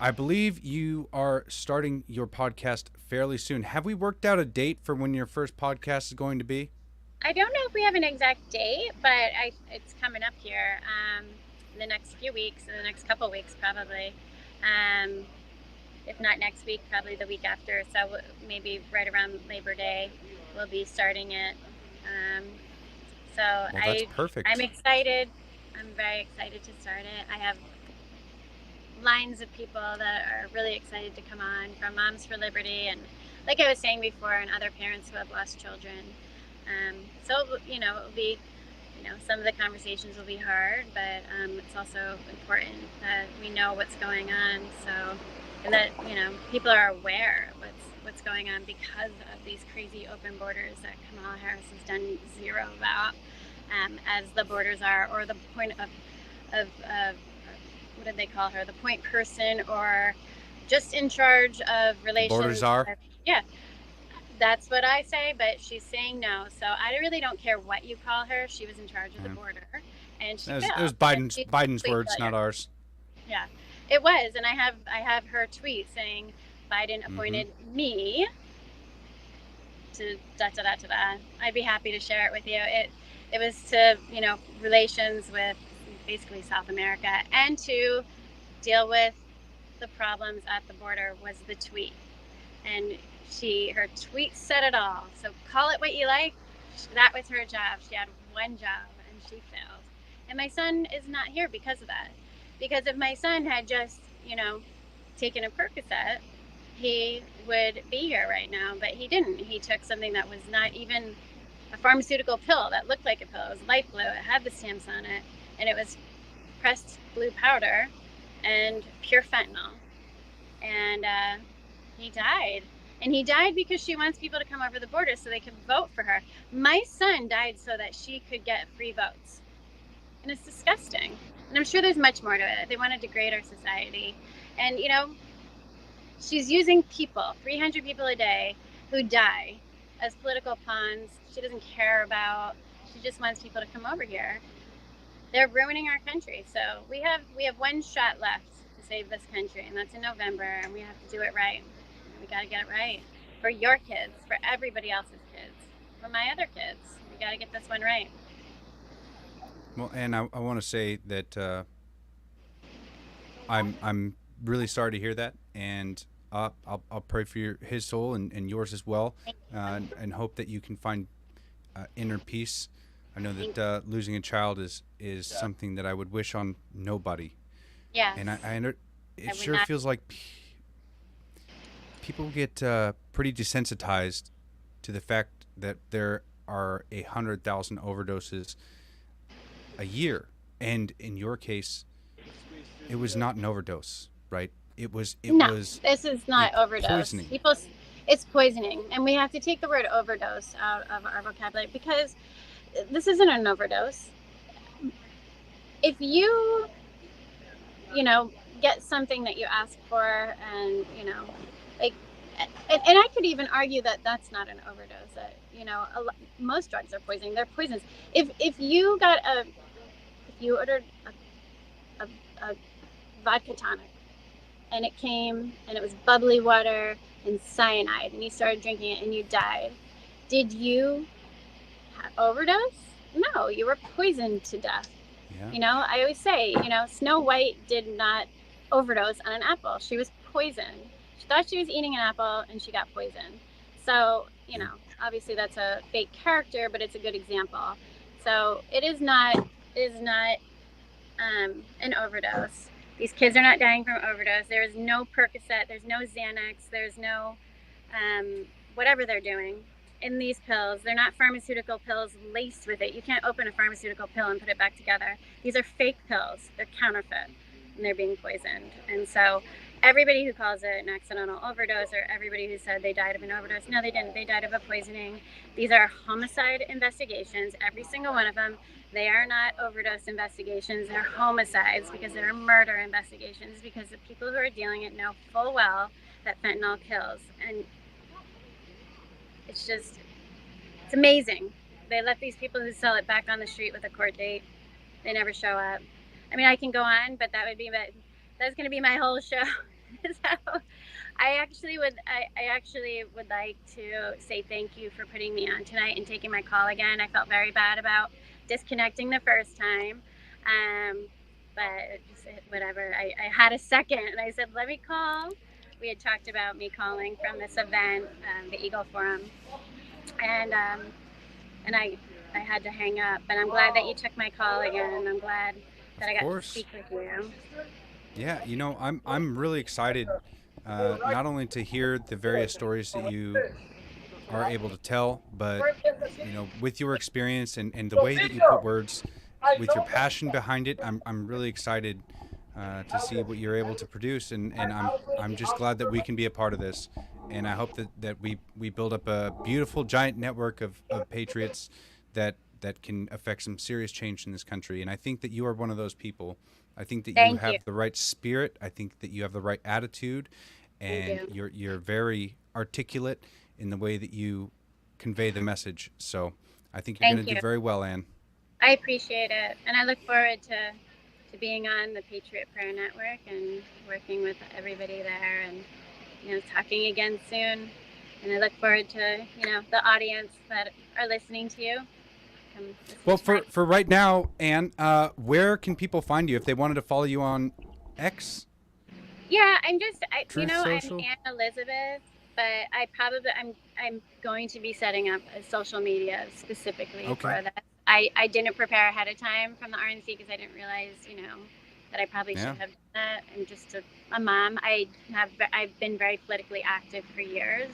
I believe you are starting your podcast fairly soon. Have we worked out a date for when your first podcast is going to be? I don't know if we have an exact date, but it's coming up here in the next few weeks, in the next couple weeks probably. If not next week, probably the week after. So maybe right around Labor Day, we'll be starting it. Well, that's perfect. I'm excited. I'm very excited to start it. I have lines of people that are really excited to come on, from Moms for Liberty and, like I was saying before, and other parents who have lost children. So it'll be some of the conversations will be hard, but it's also important that we know what's going on. So, and that people are aware of what's going on because of these crazy open borders that Kamala Harris has done zero about, as the borders are, or the point of what did they call her? The point person, or just in charge of relations. Borders are. Yeah. That's what I say, but she's saying no. So I really don't care what you call her. She was in charge of the border, and she failed. It was Biden's words, not ours. Yeah, it was, and I have her tweet saying Biden appointed me to da da da da da. I'd be happy to share it with you. It was to relations with basically South America, and to deal with the problems at the border was the tweet, and her tweet said it all. So call it what you like. That was her job. She had one job and she failed. And my son is not here because of that. Because if my son had just, taken a Percocet, he would be here right now. But he didn't. He took something that was not even a pharmaceutical pill that looked like a pill. It was light blue. It had the stamps on it. And it was pressed blue powder and pure fentanyl. And he died. And he died because she wants people to come over the border so they can vote for her. My son died so that she could get free votes. And it's disgusting. And I'm sure there's much more to it. They want to degrade our society. And, she's using people, 300 people a day, who die as political pawns. She doesn't care about. She just wants people to come over here. They're ruining our country. So we have one shot left to save this country, and that's in November, and we have to do it right. We got to get it right for your kids, for everybody else's kids, for my other kids. We got to get this one right. Well, and I want to say that I'm really sorry to hear that, and I'll pray for his soul and yours as well, and hope that you can find inner peace. I know that losing a child is something that I would wish on nobody. Yeah. And it sure feels like people get pretty desensitized to the fact that there are 100,000 overdoses a year, and in your case, it was not an overdose, right? It was. This is not overdose. Poisoning. It's poisoning, and we have to take the word overdose out of our vocabulary because this isn't an overdose. If you get something that you ask for, and and I could even argue that that's not an overdose. That most drugs are poisoning. They're poisons. If you ordered a vodka tonic, and it came and it was bubbly water and cyanide, and you started drinking it and you died, did you overdose? No, you were poisoned to death. Yeah. I always say, Snow White did not overdose on an apple. She was poisoned. She thought she was eating an apple and she got poisoned. So, obviously that's a fake character, but it's a good example. So it is not an overdose. These kids are not dying from overdose. There is no Percocet. There's no Xanax. There's no whatever they're doing in these pills. They're not pharmaceutical pills laced with it. You can't open a pharmaceutical pill and put it back together. These are fake pills. They're counterfeit, and they're being poisoned. And so everybody who calls it an accidental overdose, or everybody who said they died of an overdose, no, they didn't. They died of a poisoning. These are homicide investigations, every single one of them. They are not overdose investigations. They're homicides, because they're murder investigations, because the people who are dealing it know full well that fentanyl kills. And it's amazing. They let these people who sell it back on the street with a court date. They never show up. I mean, I can go on, but that's going to be my whole show. So I actually would like to say thank you for putting me on tonight and taking my call again. I felt very bad about disconnecting the first time, but just whatever. I had a second, and I said, let me call. We had talked about me calling from this event, the Eagle Forum, and I had to hang up. But I'm glad that you took my call again, and I'm glad that I got to speak with you. Yeah, I'm really excited, not only to hear the various stories that you are able to tell, but with your experience and the way that you put words, with your passion behind it, I'm really excited to see what you're able to produce, and I'm just glad that we can be a part of this, and I hope that we build up a beautiful giant network of patriots that can affect some serious change in this country. And I think that you are one of those people. I think that you have the right spirit. I think that you have the right attitude, and you're very articulate in the way that you convey the message. So I think you're going to do very well, Ann. I appreciate it, and I look forward to being on the Patriot Prayer Network and working with everybody there, and talking again soon. And I look forward to the audience that are listening to you. Well, for right now, Ann, where can people find you if they wanted to follow you on X? Yeah, I'm Social? Ann Elizabeth, but I'm going to be setting up a social media specifically for this. I didn't prepare ahead of time from the RNC because I didn't realize, that I probably should have done that. I'm just a mom. I've been very politically active for years,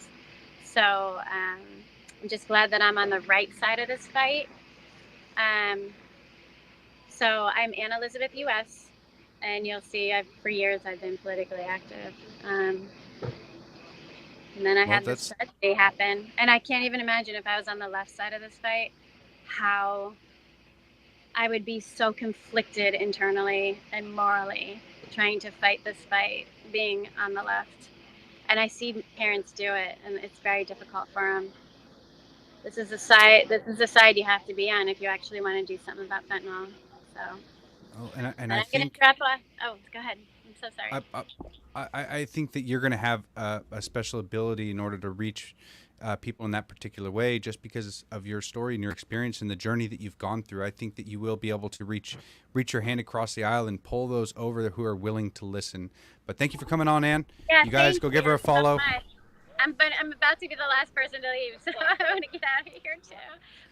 so I'm just glad that I'm on the right side of this fight. So I'm Ann Elizabeth US, and you'll see for years I've been politically active. And then I had this tragedy happen, and I can't even imagine if I was on the left side of this fight, how I would be so conflicted internally and morally trying to fight this fight, being on the left. And I see parents do it, and it's very difficult for them. This is a side you have to be on if you actually want to do something about fentanyl. So. Oh, and I'm I going think. to drop off. Oh, go ahead. I'm so sorry. I think that you're going to have a special ability in order to reach people in that particular way, just because of your story and your experience and the journey that you've gone through. I think that you will be able to reach your hand across the aisle and pull those over who are willing to listen. But thank you for coming on, Ann. Yeah, you guys go give her a follow. So I'm about to be the last person to leave, so I want to get out of here too.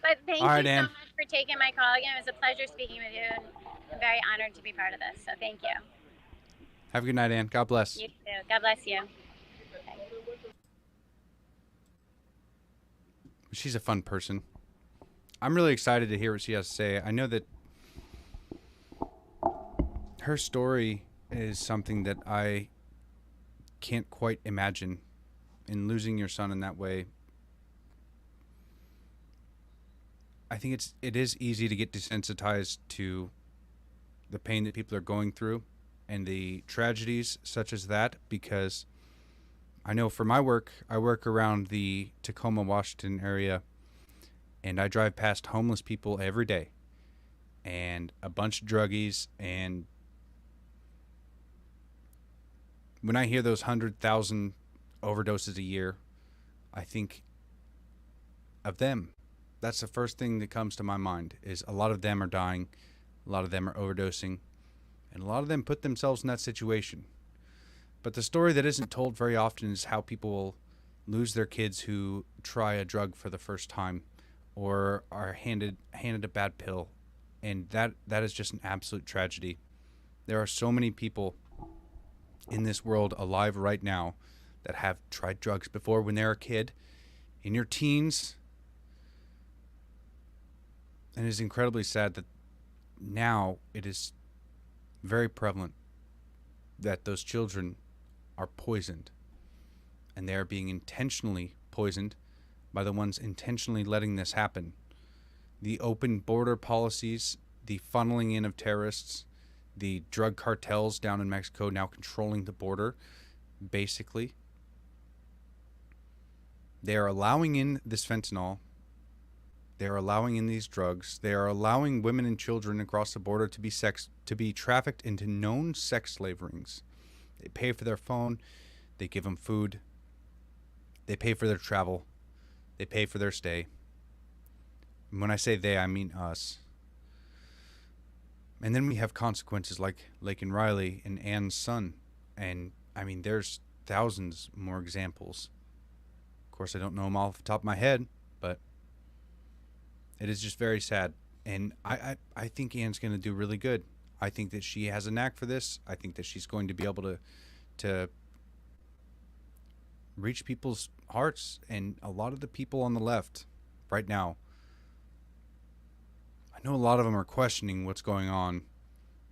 But thank you so much for taking my call again. It was a pleasure speaking with you, and I'm very honored to be part of this. So thank you. Have a good night, Ann. God bless. You too. God bless you. She's a fun person. I'm really excited to hear what she has to say. I know that her story is something that I can't quite imagine. In losing your son in that way, I think it is easy to get desensitized to the pain that people are going through and the tragedies such as that, because I know for my work, I work around the Tacoma, Washington area, and I drive past homeless people every day and a bunch of druggies. And when I hear those 100,000 overdoses a year, I think of them. That's the first thing that comes to my mind, is a lot of them are dying, a lot of them are overdosing, and a lot of them put themselves in that situation. But the story that isn't told very often is how people will lose their kids who try a drug for the first time or are handed a bad pill, and that is just an absolute tragedy. There are so many people in this world alive right now that have tried drugs before when they were a kid, in your teens. And it is incredibly sad that now it is very prevalent that those children are poisoned, and they are being intentionally poisoned by the ones intentionally letting this happen. The open border policies, the funneling in of terrorists, the drug cartels down in Mexico now controlling the border, basically. They are allowing in this fentanyl. They are allowing in these drugs. They are allowing women and children across the border to be trafficked into known sex slave rings. They pay for their phone. They give them food. They pay for their travel. They pay for their stay. And when I say they, I mean us. And then we have consequences like Laken Riley and Ann's son. And I mean, there's thousands more examples. Of course, I don't know them all off the top of my head, but it is just very sad. And I think Ann's going to do really good. I think that she has a knack for this. I think that she's going to be able to reach people's hearts. And a lot of the people on the left right now, I know a lot of them are questioning what's going on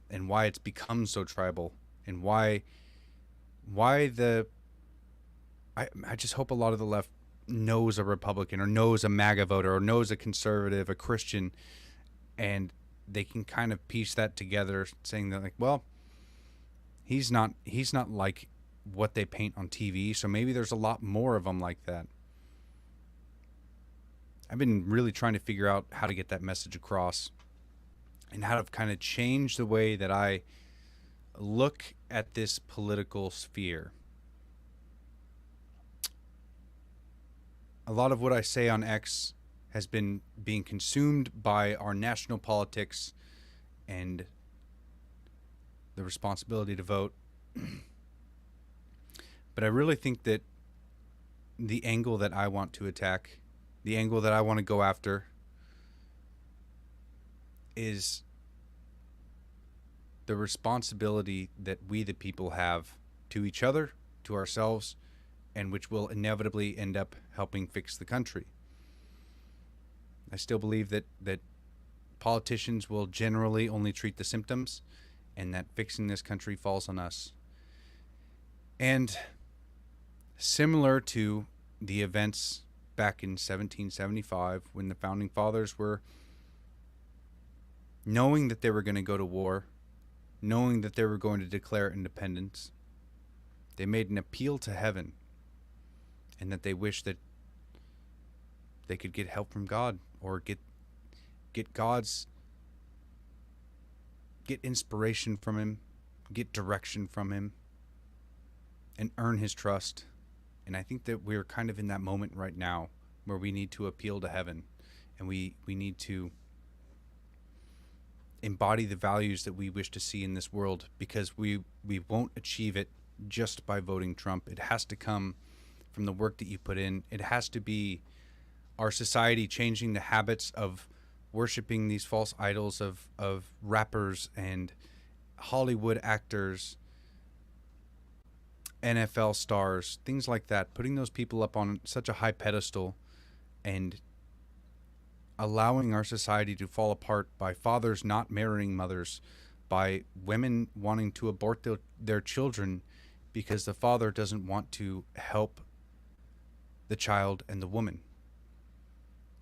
and why it's become so tribal, and why I just hope a lot of the left knows a Republican or knows a MAGA voter or knows a conservative, a Christian, and they can kind of piece that together, saying that, like, well, he's not like what they paint on TV, so maybe there's a lot more of them like that. I've been really trying to figure out how to get that message across and how to kind of change the way that I look at this political sphere. A lot of what I say on X has been being consumed by our national politics and the responsibility to vote. But I really think that the angle that I want to attack, the angle that I want to go after, is the responsibility that we the people have to each other, to ourselves, and which will inevitably end up helping fix the country. I still believe that politicians will generally only treat the symptoms, and that fixing this country falls on us. And similar to the events back in 1775, when the Founding Fathers were knowing that they were going to go to war, knowing that they were going to declare independence, they made an appeal to heaven, and that they wished that they could get help from God, or get inspiration from him, get direction from him, and earn his trust. And I think that we're kind of in that moment right now where we need to appeal to heaven, and we need to embody the values that we wish to see in this world, because we won't achieve it just by voting Trump. It has to come from the work that you put in. It has to be our society changing the habits of worshiping these false idols of rappers and Hollywood actors, NFL stars, things like that, putting those people up on such a high pedestal and allowing our society to fall apart by fathers not marrying mothers, by women wanting to abort their children because the father doesn't want to help the child and the woman.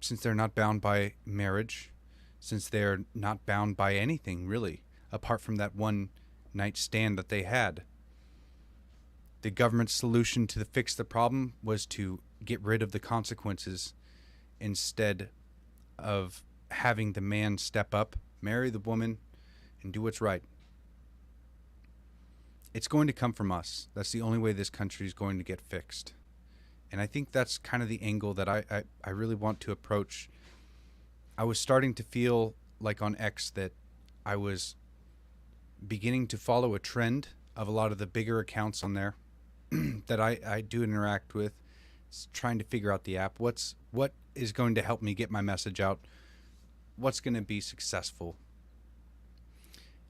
Since they're not bound by marriage, since they're not bound by anything really, apart from that one night stand that they had. The government's solution to fix the problem was to get rid of the consequences instead of having the man step up, marry the woman, and do what's right. It's going to come from us. That's the only way this country is going to get fixed. And I think that's kind of the angle that I really want to approach. I was starting to feel like on X that I was beginning to follow a trend of a lot of the bigger accounts on there that I do interact with, trying to figure out the app. What is going to help me get my message out? What's going to be successful?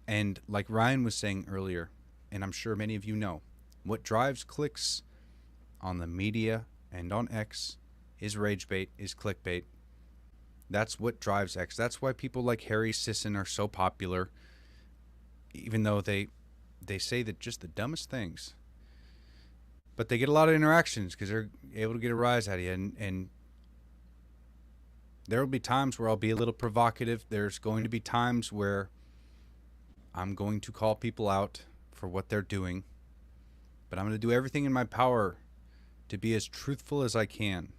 And like Ryan was saying earlier, and I'm sure many of you know, what drives clicks on the media and on X is rage bait, is clickbait. That's what drives X. That's why people like Harry Sisson are so popular, even though they say that just the dumbest things. But they get a lot of interactions because they're able to get a rise out of you. And there will be times where I'll be a little provocative. There's going to be times where I'm going to call people out for what they're doing. But I'm going to do everything in my power to be as truthful as I can.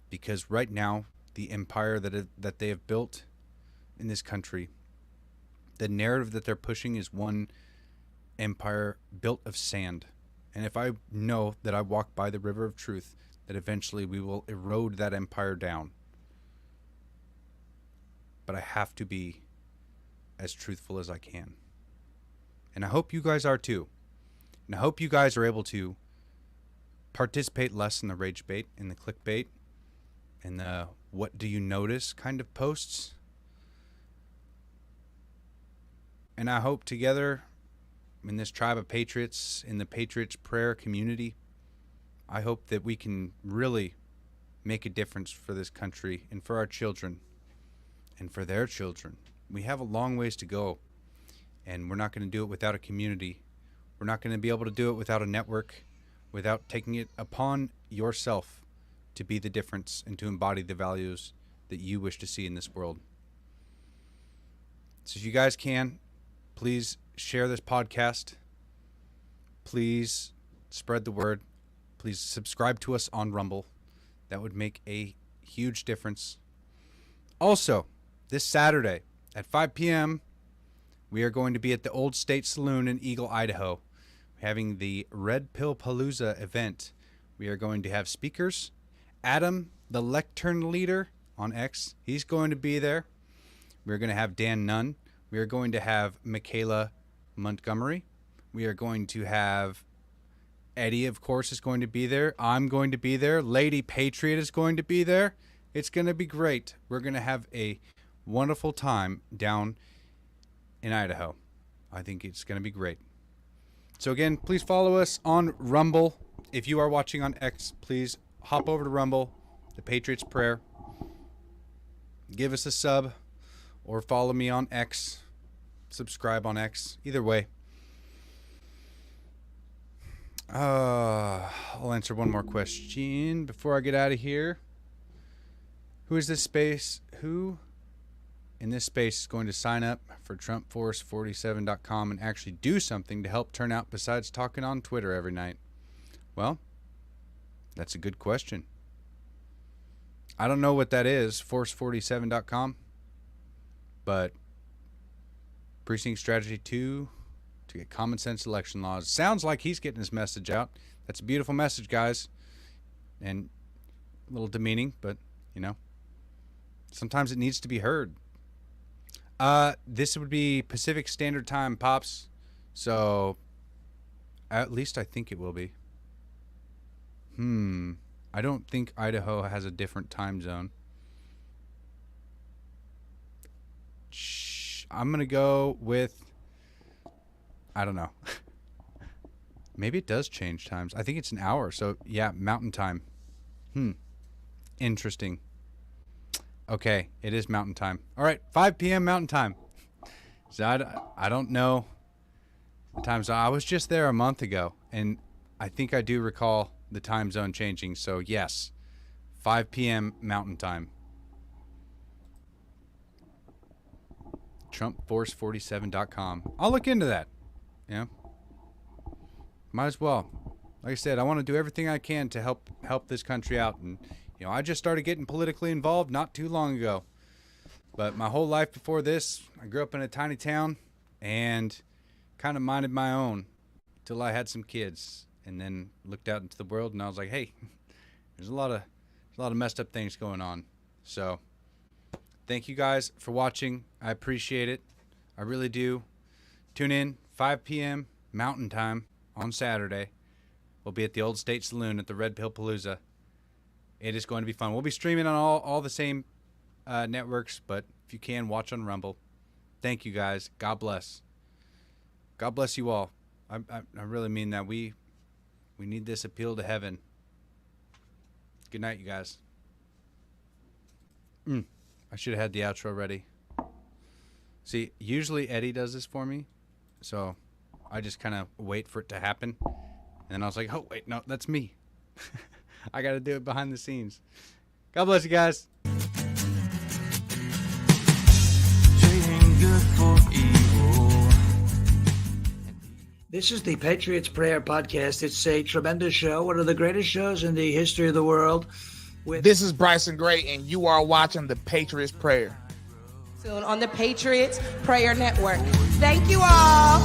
Because right now, the empire that they have built in this country, the narrative that they're pushing is one empire built of sand. And if I know that I walk by the river of truth, that eventually we will erode that empire down. But I have to be as truthful as I can. And I hope you guys are too. And I hope you guys are able to participate less in the rage bait, in the clickbait, and the what do you notice kind of posts. And I hope together in this tribe of patriots, in the Patriots prayer community, I hope that we can really make a difference for this country and for our children and for their children. We have a long ways to go, and we're not going to do it without a community. We're not going to be able to do it without a network, without taking it upon yourself to be the difference and to embody the values that you wish to see in this world. So if you guys can, please share this podcast. Please spread the word. Please subscribe to us on Rumble. That would make a huge difference. Also, this Saturday at 5 p.m., we are going to be at the Old State Saloon in Eagle, Idaho, having the Red Pill Palooza event. We are going to have speakers. Adam, the lectern leader on X, he's going to be there. We're going to have Dan Nunn. We are going to have Michaela Montgomery. We are going to have Eddie, of course, is going to be there. I'm going to be there. Lady Patriot is going to be there. It's going to be great. We're going to have a wonderful time down in Idaho. I think it's going to be great. So again, please follow us on Rumble. If you are watching on X, please hop over to Rumble, the Patriots Prayer. Give us a sub or follow me on X. Subscribe on X. Either way. I'll answer one more question before I get out of here. Who is this space? Who in this space is going to sign up for TrumpForce47.com and actually do something to help turn out besides talking on Twitter every night? Well, that's a good question. I don't know what that is, Force47.com, but Precinct Strategy 2 to get common sense election laws. Sounds like he's getting his message out. That's a beautiful message, guys. And a little demeaning, but, you know, sometimes it needs to be heard. This would be Pacific Standard Time, Pops. So, at least I think it will be. I don't think Idaho has a different time zone. I'm going to go with, I don't know. Maybe it does change times. I think it's an hour. So, yeah, Mountain Time. Interesting. Okay, it is Mountain Time. All right, 5 p.m. Mountain Time. So I don't know the time zone. I was just there a month ago, and I think I do recall the time zone changing. So, yes, 5 p.m. Mountain Time. TrumpForce47.com. I'll look into that. Yeah. Might as well. Like I said, I want to do everything I can to help this country out. And, you know, I just started getting politically involved not too long ago. But my whole life before this, I grew up in a tiny town and kind of minded my own till I had some kids. And then looked out into the world and I was like, hey, there's a lot of messed up things going on. So thank you guys for watching. I appreciate it. I really do. Tune in 5 p.m. Mountain Time on Saturday. We'll be at the Old State Saloon at the Red Pill Palooza. It is going to be fun. We'll be streaming on all the same networks, but if you can, watch on Rumble. Thank you guys. God bless. God bless you all. I really mean that. We need this appeal to heaven. Good night, you guys. I should have had the outro ready. See, usually Eddie does this for me, so I just kind of wait for it to happen. And then I was like, oh, wait, no, that's me. I got to do it behind the scenes. God bless you guys. Trading good for evil. This is the Patriots Prayer Podcast. It's a tremendous show, one of the greatest shows in the history of the world. This is Bryson Gray, and you are watching the Patriots Prayer. Soon on the Patriots Prayer Network. Thank you all.